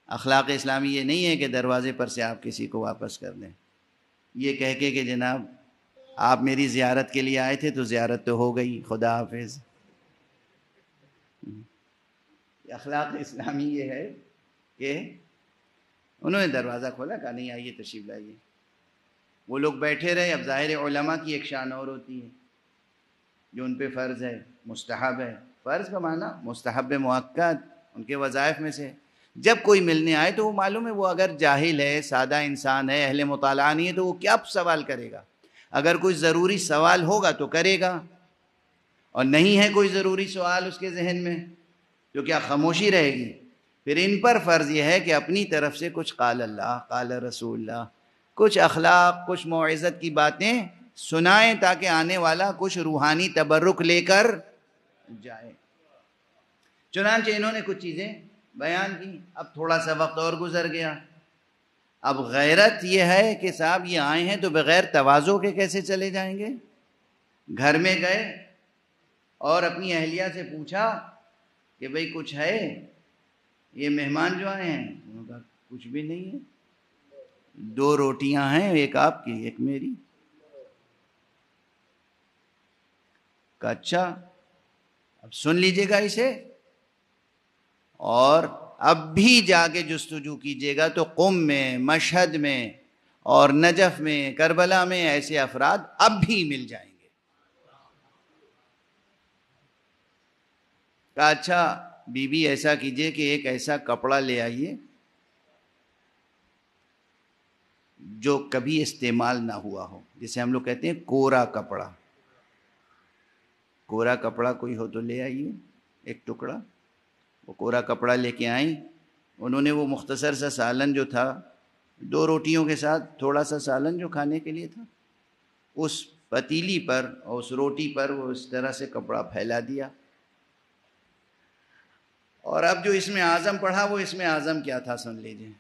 اخلاق اسلامی یہ نہیں ہے کہ دروازے پر سے آپ کسی کو واپس کر دیں، یہ کہہ کے کہ جناب آپ میری زیارت کے لیے آئے تھے تو زیارت تو ہو گئی، خدا حافظ۔ اخلاق اسلامی یہ ہے کہ انہوں نے دروازہ کھولا، کہا نہیں آئیے تشریف لائیے، وہ لوگ بیٹھے رہے۔ اب ظاہر علماء کی ایک شان اور ہوتی ہے جو ان پہ فرض ہے، مستحب ہے، فرض کا معنی مستحب مؤکد، ان کے وظائف میں سے۔ جب کوئی ملنے آئے تو وہ معلوم ہے وہ اگر جاہل ہے، سادہ انسان ہے، اہل مطالعہ نہیں ہے تو وہ کیا سوال کرے گا؟ اگر کوئی ضروری سوال ہوگا تو کرے گا، اور نہیں ہے کوئی ضروری سوال اس کے ذہن میں تو کیا خاموشی رہے گی؟ پھر ان پر فرض یہ ہے کہ اپنی طرف سے کچھ قال اللہ، قال رسول اللہ، کچھ اخلاق، کچھ موعظت کی باتیں سنائیں تاکہ آنے والا کچھ روحانی تبرک لے کر جائے۔ چنانچہ انہوں نے کچھ چیزیں بیان کی۔ اب تھوڑا سا وقت اور گزر گیا، اب غیرت یہ ہے کہ صاحب یہ آئے ہیں تو بغیر تواضع کے کیسے چلے جائیں گے؟ گھر میں گئے اور اپنی اہلیہ سے پوچھا کہ بھئی کچھ ہے، یہ مہمان جو آئے ہیں؟ انہوں نے کہا کچھ بھی نہیں ہے، 2 روٹیاں ہیں، ایک آپ کی ایک میری۔ کہا اچھا اب سن لیجئے گا اسے، اور اب بھی جا کے جستجو کیجئے گا تو قم میں، مشہد میں اور نجف میں، کربلا میں ایسے افراد اب بھی مل جائیں گے۔ کہا اچھا بی بی ایسا کیجئے کہ ایک ایسا کپڑا لے آئیے جو کبھی استعمال نہ ہوا ہو، جسے ہم لوگ کہتے ہیں کورا کپڑا۔ کورا کپڑا کوئی ہو تو لے آئیے ایک ٹکڑا۔ وہ کورا کپڑا لے کے آئیں، انہوں نے وہ مختصر سا سالن جو تھا، 2 روٹیوں کے ساتھ تھوڑا سا سالن جو کھانے کے لیے تھا، اس پتیلی پر اور اس روٹی پر وہ اس طرح سے کپڑا پھیلا دیا۔ اور اب جو اسم اعظم پڑھا، وہ اسم اعظم کیا تھا سن لیجئے۔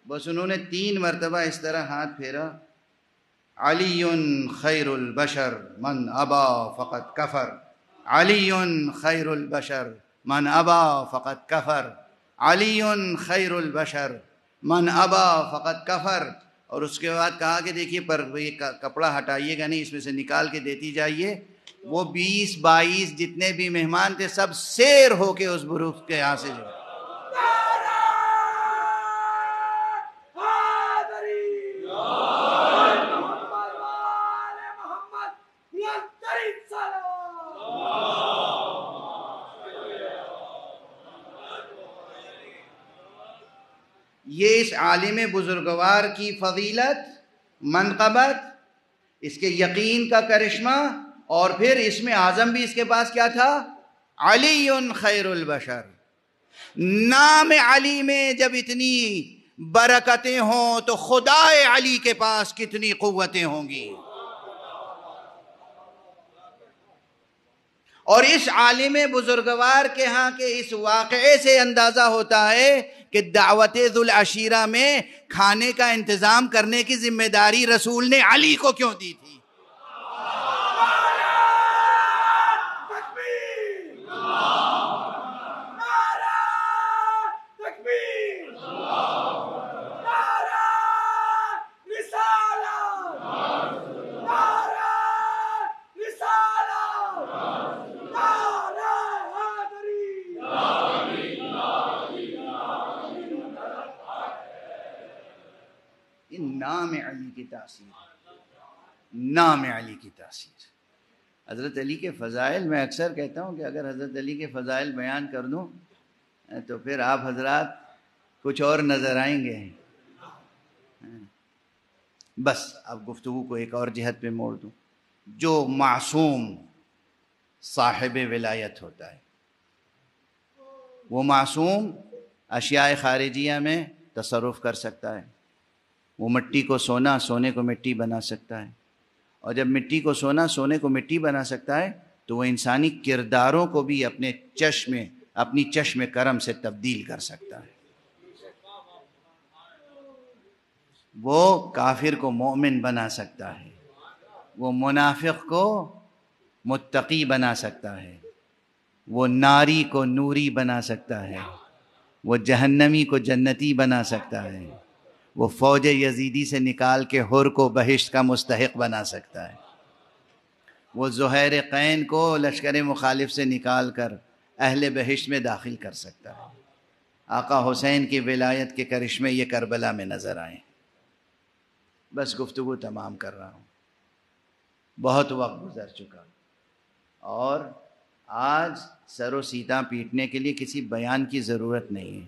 بس انہوں نے 3 مرتبہ اس طرح ہاتھ پھیرا، علی خیر البشر من ابا فقد کفر، علی خیر البشر من ابا فقد کفر، علی خیر البشر من ابا فقد کفر۔ اور اس کے بعد کہا کہ دیکھیے پر یہ کپڑا ہٹائیے گا نہیں، اس میں سے نکال کے دیتی جائیے۔ وہ 20-22 جتنے بھی مہمان تھے سب سیر ہو کے اس بروف کے یہاں سے جو یہ اس عالم بزرگوار کی فضیلت، منقبت، اس کے یقین کا کرشمہ، اور پھر اسم اعظم بھی اس کے پاس کیا تھا؟ علی خیر البشر۔ نام علی میں جب اتنی برکتیں ہوں تو خدا علی کے پاس کتنی قوتیں ہوں گی۔ اور اس عالم بزرگوار کے ہاں کے اس واقعے سے اندازہ ہوتا ہے کہ دعوت ذوالعشیرہ میں کھانے کا انتظام کرنے کی ذمہ داری رسول نے علی کو کیوں دی تھی۔ نام علی کی تاثیر، نام علی کی تاثیر۔ حضرت علی کے فضائل، میں اکثر کہتا ہوں کہ اگر حضرت علی کے فضائل بیان کر دوں تو پھر آپ حضرات کچھ اور نظر آئیں گے۔ بس اب گفتگو کو ایک اور جہت پہ موڑ دوں۔ جو معصوم صاحب ولایت ہوتا ہے، وہ معصوم اشیاء خارجیہ میں تصرف کر سکتا ہے۔ وہ مٹی کو سونا، سونے کو مٹی بنا سکتا ہے، اور جب مٹی کو سونا، سونے کو مٹی بنا سکتا ہے تو وہ انسانی کرداروں کو بھی اپنی چشم کرم سے تبدیل کر سکتا ہے۔ وہ کافر کو مومن بنا سکتا ہے، وہ منافق کو متقی بنا سکتا ہے، وہ ناری کو نوری بنا سکتا ہے، وہ جہنمی کو جنتی بنا سکتا ہے، وہ فوج یزیدی سے نکال کے حر کو بہشت کا مستحق بنا سکتا ہے، وہ زہیر قین کو لشکر مخالف سے نکال کر اہل بہشت میں داخل کر سکتا ہے۔ آقا حسین کی ولایت کے کرشمے یہ کربلا میں نظر آئے۔ بس گفتگو تمام کر رہا ہوں، بہت وقت گزر چکا، اور آج سر و سیتاں پیٹنے کے لیے کسی بیان کی ضرورت نہیں ہے۔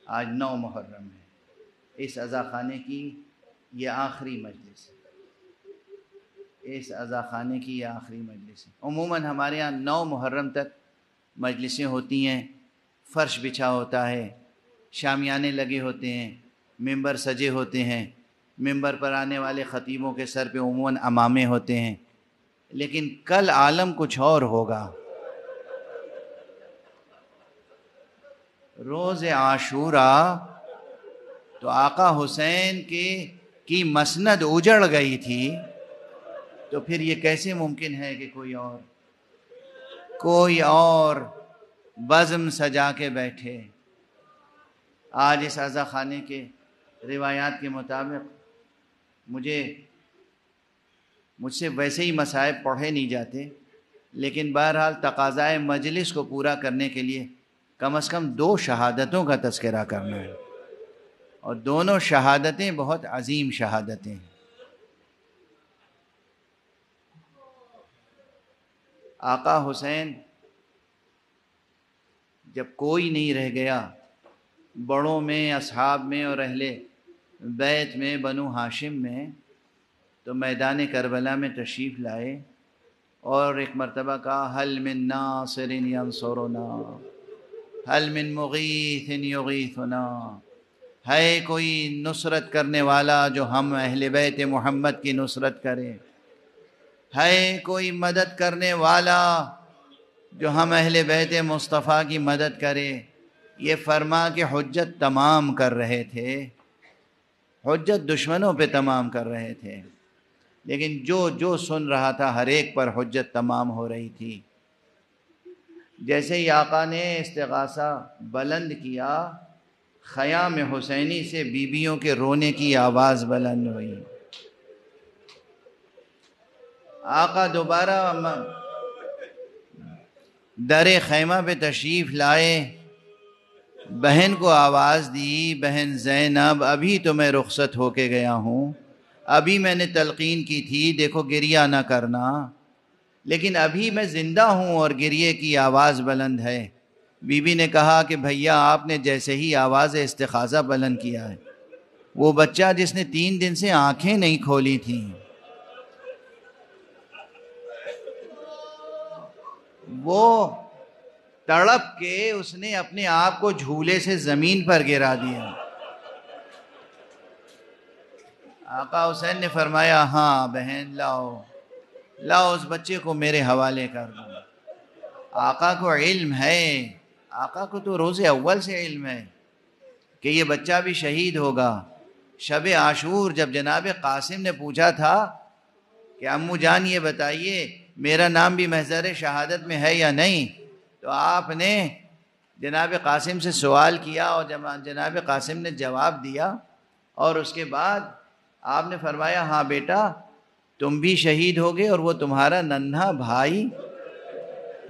آج 9 محرم ہے، اس عزاخانے کی یہ آخری مجلس ہے، اس عزاخانے کی یہ آخری مجلس ہے۔ عموماً ہمارے ہاں 9 محرم تک مجلسیں ہوتی ہیں، فرش بچھا ہوتا ہے، شامیانے لگے ہوتے ہیں، ممبر سجے ہوتے ہیں، ممبر پر آنے والے خطیبوں کے سر پہ عموماً عمامے ہوتے ہیں، لیکن کل عالم کچھ اور ہوگا۔ روز عاشوراء تو آقا حسین کی مسند اجڑ گئی تھی، تو پھر یہ کیسے ممکن ہے کہ کوئی اور بزم سجا کے بیٹھے۔ آج اس عزاخانے کے روایات کے مطابق مجھے مجھ سے ویسے ہی مصائب پڑھے نہیں جاتے، لیکن بہرحال تقاضائے مجلس کو پورا کرنے کے لیے کم از کم 2 شہادتوں کا تذکرہ کرنا ہے، اور دونوں شہادتیں بہت عظیم شہادتیں ہیں۔ آقا حسین جب کوئی نہیں رہ گیا بڑوں میں، اصحاب میں اور اہل بیت میں، بنو ہاشم میں، تو میدان کربلا میں تشریف لائے اور ایک مرتبہ کہا حل من ناصر ینصرنا، حل من مغیث یغیثنا، ہے کوئی نصرت کرنے والا جو ہم اہل بیت محمد کی نصرت کرے، ہے کوئی مدد کرنے والا جو ہم اہل بیت مصطفیٰ کی مدد کرے۔ یہ فرما کے حجت تمام کر رہے تھے، حجت دشمنوں پہ تمام کر رہے تھے، لیکن جو سن رہا تھا ہر ایک پر حجت تمام ہو رہی تھی۔ جیسے ہی آقا نے استغاثہ بلند کیا، خیام حسینی سے بیویوں کے رونے کی آواز بلند ہوئی۔ آقا دوبارہ در خیمہ پہ تشریف لائے، بہن کو آواز دی، بہن زینب ابھی تو میں رخصت ہو کے گیا ہوں، ابھی میں نے تلقین کی تھی دیکھو گریہ نہ کرنا، لیکن ابھی میں زندہ ہوں اور گریے کی آواز بلند ہے۔ بی بی نے کہا کہ بھیا آپ نے جیسے ہی آواز استغاثہ بلند کیا ہے، وہ بچہ جس نے 3 دن سے آنکھیں نہیں کھولی تھیں، وہ تڑپ کے اس نے اپنے آپ کو جھولے سے زمین پر گرا دیا۔ آقا حسین نے فرمایا ہاں بہن لاؤ اس بچے کو میرے حوالے کر دو۔ آقا کو علم ہے، آقا کو تو روز اول سے علم ہے کہ یہ بچہ بھی شہید ہوگا۔ شب عاشور جب جناب قاسم نے پوچھا تھا کہ امو جان یہ بتائیے میرا نام بھی محضر شہادت میں ہے یا نہیں، تو آپ نے جناب قاسم سے سوال کیا اور جناب قاسم نے جواب دیا، اور اس کے بعد آپ نے فرمایا ہاں بیٹا تم بھی شہید ہوگے، اور وہ تمہارا ننھا بھائی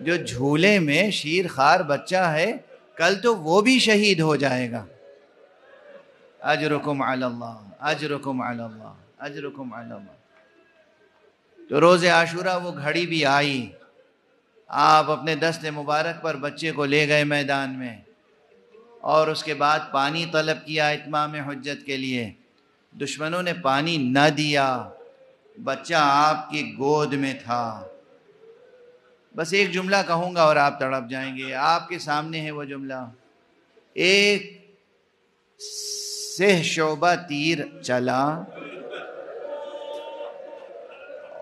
جو جھولے میں شیر خوار بچہ ہے کل تو وہ بھی شہید ہو جائے گا۔ اجرکم علی اللہ، اجرکم علی اللہ، اجرکم علی اللہ۔ تو روز عاشورہ وہ گھڑی بھی آئی، آپ اپنے دست مبارک پر بچے کو لے گئے میدان میں، اور اس کے بعد پانی طلب کیا اتمام حجت کے لیے۔ دشمنوں نے پانی نہ دیا، بچہ آپ کی گود میں تھا۔ بس ایک جملہ کہوں گا اور آپ تڑپ جائیں گے، آپ کے سامنے ہے وہ جملہ۔ ایک سہ شعبہ تیر چلا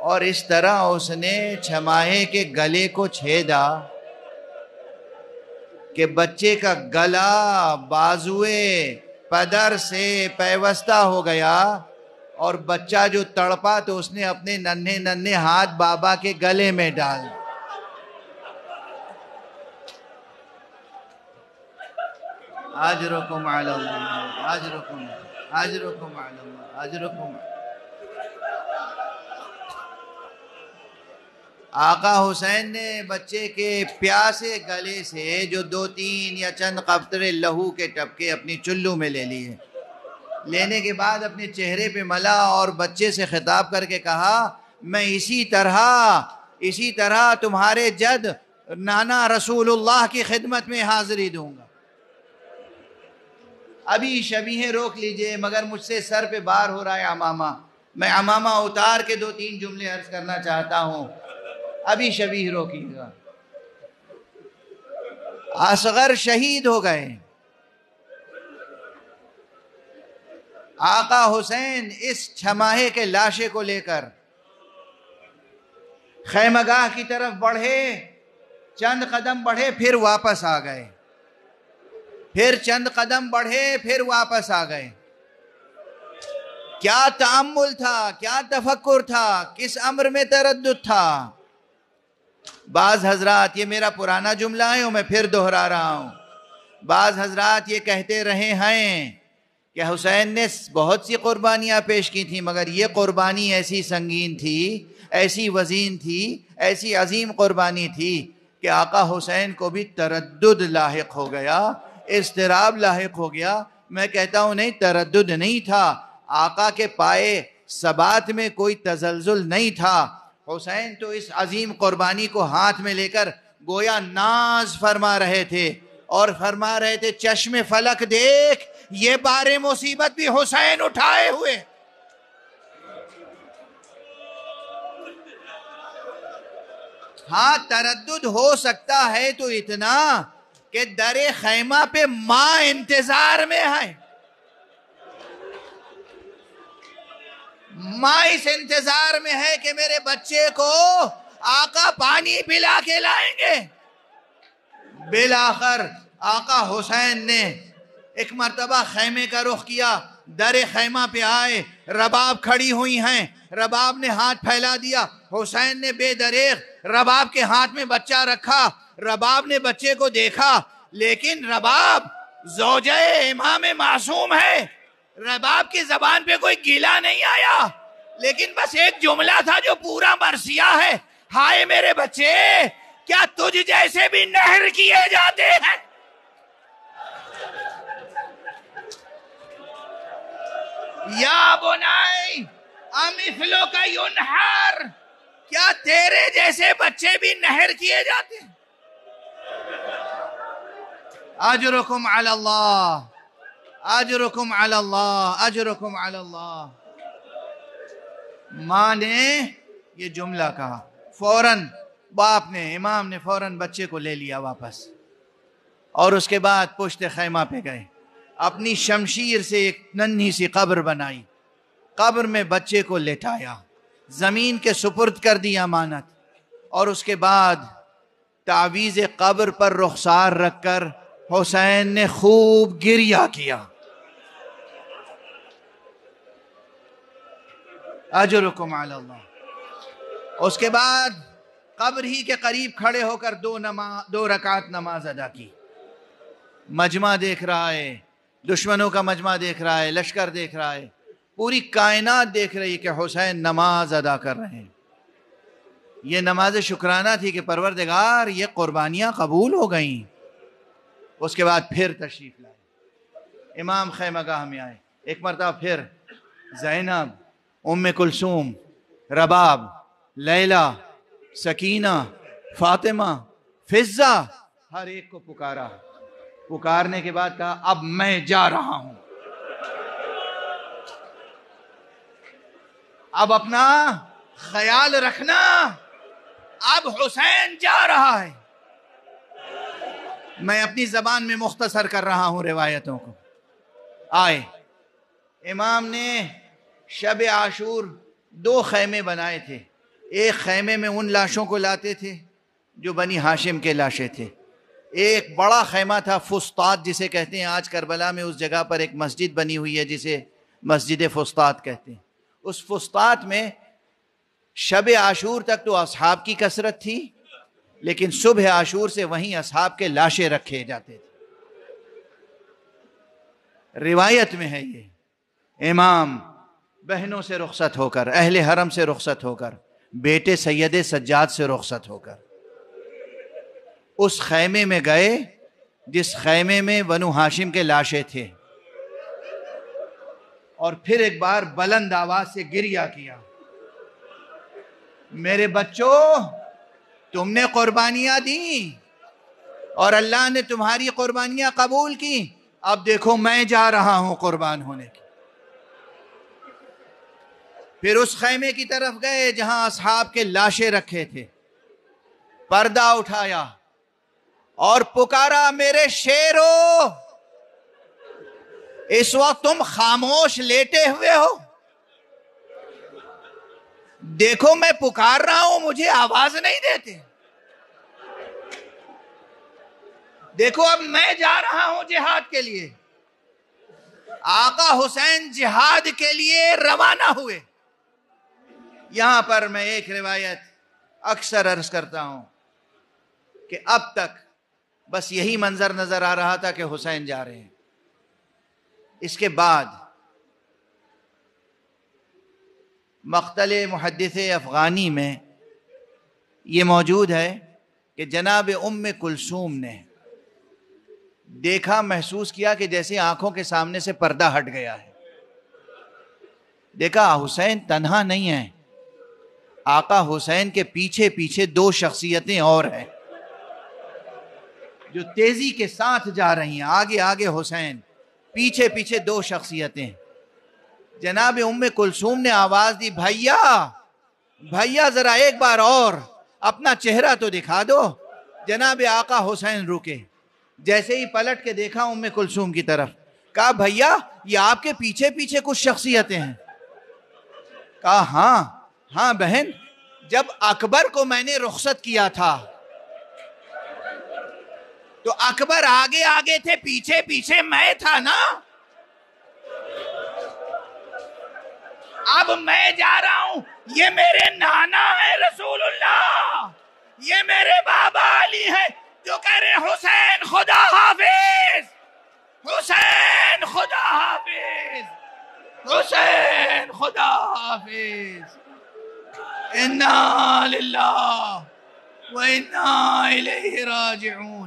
اور اس طرح اس نے چھماہے کے گلے کو چھیدا کہ بچے کا گلا بازوئے پدر سے پیوستہ ہو گیا، اور بچہ جو تڑپا تو اس نے اپنے ننھے ننھے ہاتھ بابا کے گلے میں ڈال۔ اجرکم علی اللہ، اجرکم علی اللہ، اجرکم۔ آقا حسین نے بچے کے پیاسے گلے سے جو 2-3 یا چند قطرے لہو کے ٹپکے اپنی چلو میں لے لیے، لینے کے بعد اپنے چہرے پہ ملا اور بچے سے خطاب کر کے کہا میں اسی طرح تمہارے جد نانا رسول اللہ کی خدمت میں حاضری دوں گا۔ ابھی شبیہیں روک لیجئے، مگر مجھ سے سر پہ بار ہو رہا ہے عمامہ، میں عمامہ اتار کے 2-3 جملے عرض کرنا چاہتا ہوں، ابھی شبیہ روکیے گا۔ اصغر شہید ہو گئے، آقا حسین اس چھماہے کے لاشے کو لے کر خیمہ گاہ کی طرف بڑھے، چند قدم بڑھے پھر واپس آ گئے، پھر چند قدم بڑھے پھر واپس آ گئے۔ کیا تأمل تھا، کیا تفکر تھا، کس امر میں تردد تھا۔ بعض حضرات، یہ میرا پرانا جملہ ہے اور میں پھر دہرا رہا ہوں، بعض حضرات یہ کہتے رہے ہیں کہ حسین نے بہت سی قربانیاں پیش کی تھیں، مگر یہ قربانی ایسی سنگین تھی، ایسی وزین تھی، ایسی عظیم قربانی تھی کہ آقا حسین کو بھی تردد لاحق ہو گیا، اضطراب لاحق ہو گیا۔ میں کہتا ہوں نہیں، تردد نہیں تھا، آقا کے پائے ثبات میں کوئی تزلزل نہیں تھا۔ حسین تو اس عظیم قربانی کو ہاتھ میں لے کر گویا ناز فرما رہے تھے، اور فرما رہے تھے چشم فلک دیکھ، یہ بار مصیبت بھی حسین اٹھائے ہوئے۔ ہاں تردد ہو سکتا ہے تو اتنا کہ در خیمہ پہ ماں انتظار میں ہے، ماں اس انتظار میں ہے کہ میرے بچے کو آقا پانی پلا کے لائیں گے۔ بالآخر آقا حسین نے ایک مرتبہ خیمے کا رخ کیا، در خیمہ پہ آئے، رباب کھڑی ہوئی ہیں، رباب نے ہاتھ پھیلا دیا، حسین نے بے دریغ رباب کے ہاتھ میں بچہ رکھا، رباب نے بچے کو دیکھا، لیکن رباب زوجہ امام معصوم ہے، رباب کی زبان پہ کوئی گیلا نہیں آیا، لیکن بس ایک جملہ تھا جو پورا مرثیہ ہے، ہائے میرے بچے، کیا تجھ جیسے بھی نہر کیے جاتے ہیں؟ یا بنائی امثلو کا ینہر، کیا تیرے جیسے بچے بھی نہر کیے جاتے ہیں؟ اجرکم علی اللہ، اجرکم علی اللہ، اجرکم علی اللہ۔ ماں نے یہ جملہ کہا، فوراً باپ نے، امام نے فوراً بچے کو لے لیا واپس، اور اس کے بعد پشت خیمہ پہ گئے، اپنی شمشیر سے ایک ننھی سی قبر بنائی، قبر میں بچے کو لٹایا، زمین کے سپرد کر دی امانت، اور اس کے بعد تعویذ قبر پر رخسار رکھ کر حسین نے خوب گریہ کیا۔ اجرکم علی اللہ۔ اس کے بعد قبر ہی کے قریب کھڑے ہو کر دو رکعت نماز ادا کی۔ مجمع دیکھ رہا ہے، دشمنوں کا مجمع دیکھ رہا ہے، لشکر دیکھ رہا ہے، پوری کائنات دیکھ رہی کہ حسین نماز ادا کر رہے ہیں۔ یہ نماز شکرانہ تھی کہ پروردگار یہ قربانیاں قبول ہو گئیں۔ اس کے بعد پھر تشریف لائے، امام خیمہ گاہ میں آئے، ایک مرتبہ پھر زینب، ام کلثوم، رباب، لیلہ، سکینہ، فاطمہ، فضہ، ہر ایک کو پکارا، پکارنے کے بعد کہا اب میں جا رہا ہوں، اب اپنا خیال رکھنا، اب حسین جا رہا ہے۔ میں اپنی زبان میں مختصر کر رہا ہوں روایتوں کو۔ آئے امام نے شب عاشور 2 خیمے بنائے تھے، ایک خیمے میں ان لاشوں کو لاتے تھے جو بنی ہاشم کے لاشیں تھے، ایک بڑا خیمہ تھا فسطاط جسے کہتے ہیں، آج کربلا میں اس جگہ پر ایک مسجد بنی ہوئی ہے جسے مسجد فسطاط کہتے ہیں۔ اس فسطاط میں شب عاشور تک تو اصحاب کی کثرت تھی، لیکن صبح عاشور سے وہیں اصحاب کے لاشیں رکھے جاتے تھے۔ روایت میں ہے یہ امام بہنوں سے رخصت ہو کر، اہل حرم سے رخصت ہو کر، بیٹے سید سجاد سے رخصت ہو کر اس خیمے میں گئے جس خیمے میں بنو ہاشم کے لاشیں تھے، اور پھر ایک بار بلند آواز سے گریہ کیا، میرے بچوں تم نے قربانیاں دیں اور اللہ نے تمہاری قربانیاں قبول کی، اب دیکھو میں جا رہا ہوں قربان ہونے کی۔ پھر اس خیمے کی طرف گئے جہاں اصحاب کے لاشیں رکھے تھے، پردہ اٹھایا اور پکارا میرے شیرو، اس وقت تم خاموش لیٹے ہوئے ہو، دیکھو میں پکار رہا ہوں مجھے آواز نہیں دیتے، دیکھو اب میں جا رہا ہوں جہاد کے لیے۔ آقا حسین جہاد کے لیے روانہ ہوئے۔ یہاں پر میں ایک روایت اکثر عرض کرتا ہوں کہ اب تک بس یہی منظر نظر آ رہا تھا کہ حسین جا رہے ہیں، اس کے بعد مقتل محدث افغانی میں یہ موجود ہے کہ جناب ام کلثوم نے دیکھا، محسوس کیا کہ جیسے آنکھوں کے سامنے سے پردہ ہٹ گیا ہے. دیکھا حسین تنہا نہیں ہے، آقا حسین کے پیچھے پیچھے دو شخصیتیں اور ہیں جو تیزی کے ساتھ جا رہی ہیں. آگے آگے حسین، پیچھے پیچھے دو شخصیتیں. جناب ام کلثوم نے آواز دی، بھیا بھیا ذرا ایک بار اور اپنا چہرہ تو دکھا دو. جناب آقا حسین رکے، جیسے ہی پلٹ کے دیکھا ام کلثوم کی طرف، کہا بھیا یہ آپ کے پیچھے پیچھے کچھ شخصیتیں ہیں. کہا ہاں بہن، جب اکبر کو میں نے رخصت کیا تھا تو اکبر آگے آگے تھے، پیچھے پیچھے میں تھا نا. اب میں جا رہا ہوں، یہ میرے نانا ہے رسول اللہ، یہ میرے بابا علی ہیں جو کہہ رہے ہیں حسین خدا حافظ، حسین خدا حافظ، حسین خدا حافظ. انا للہ و انا الیہ راجعون.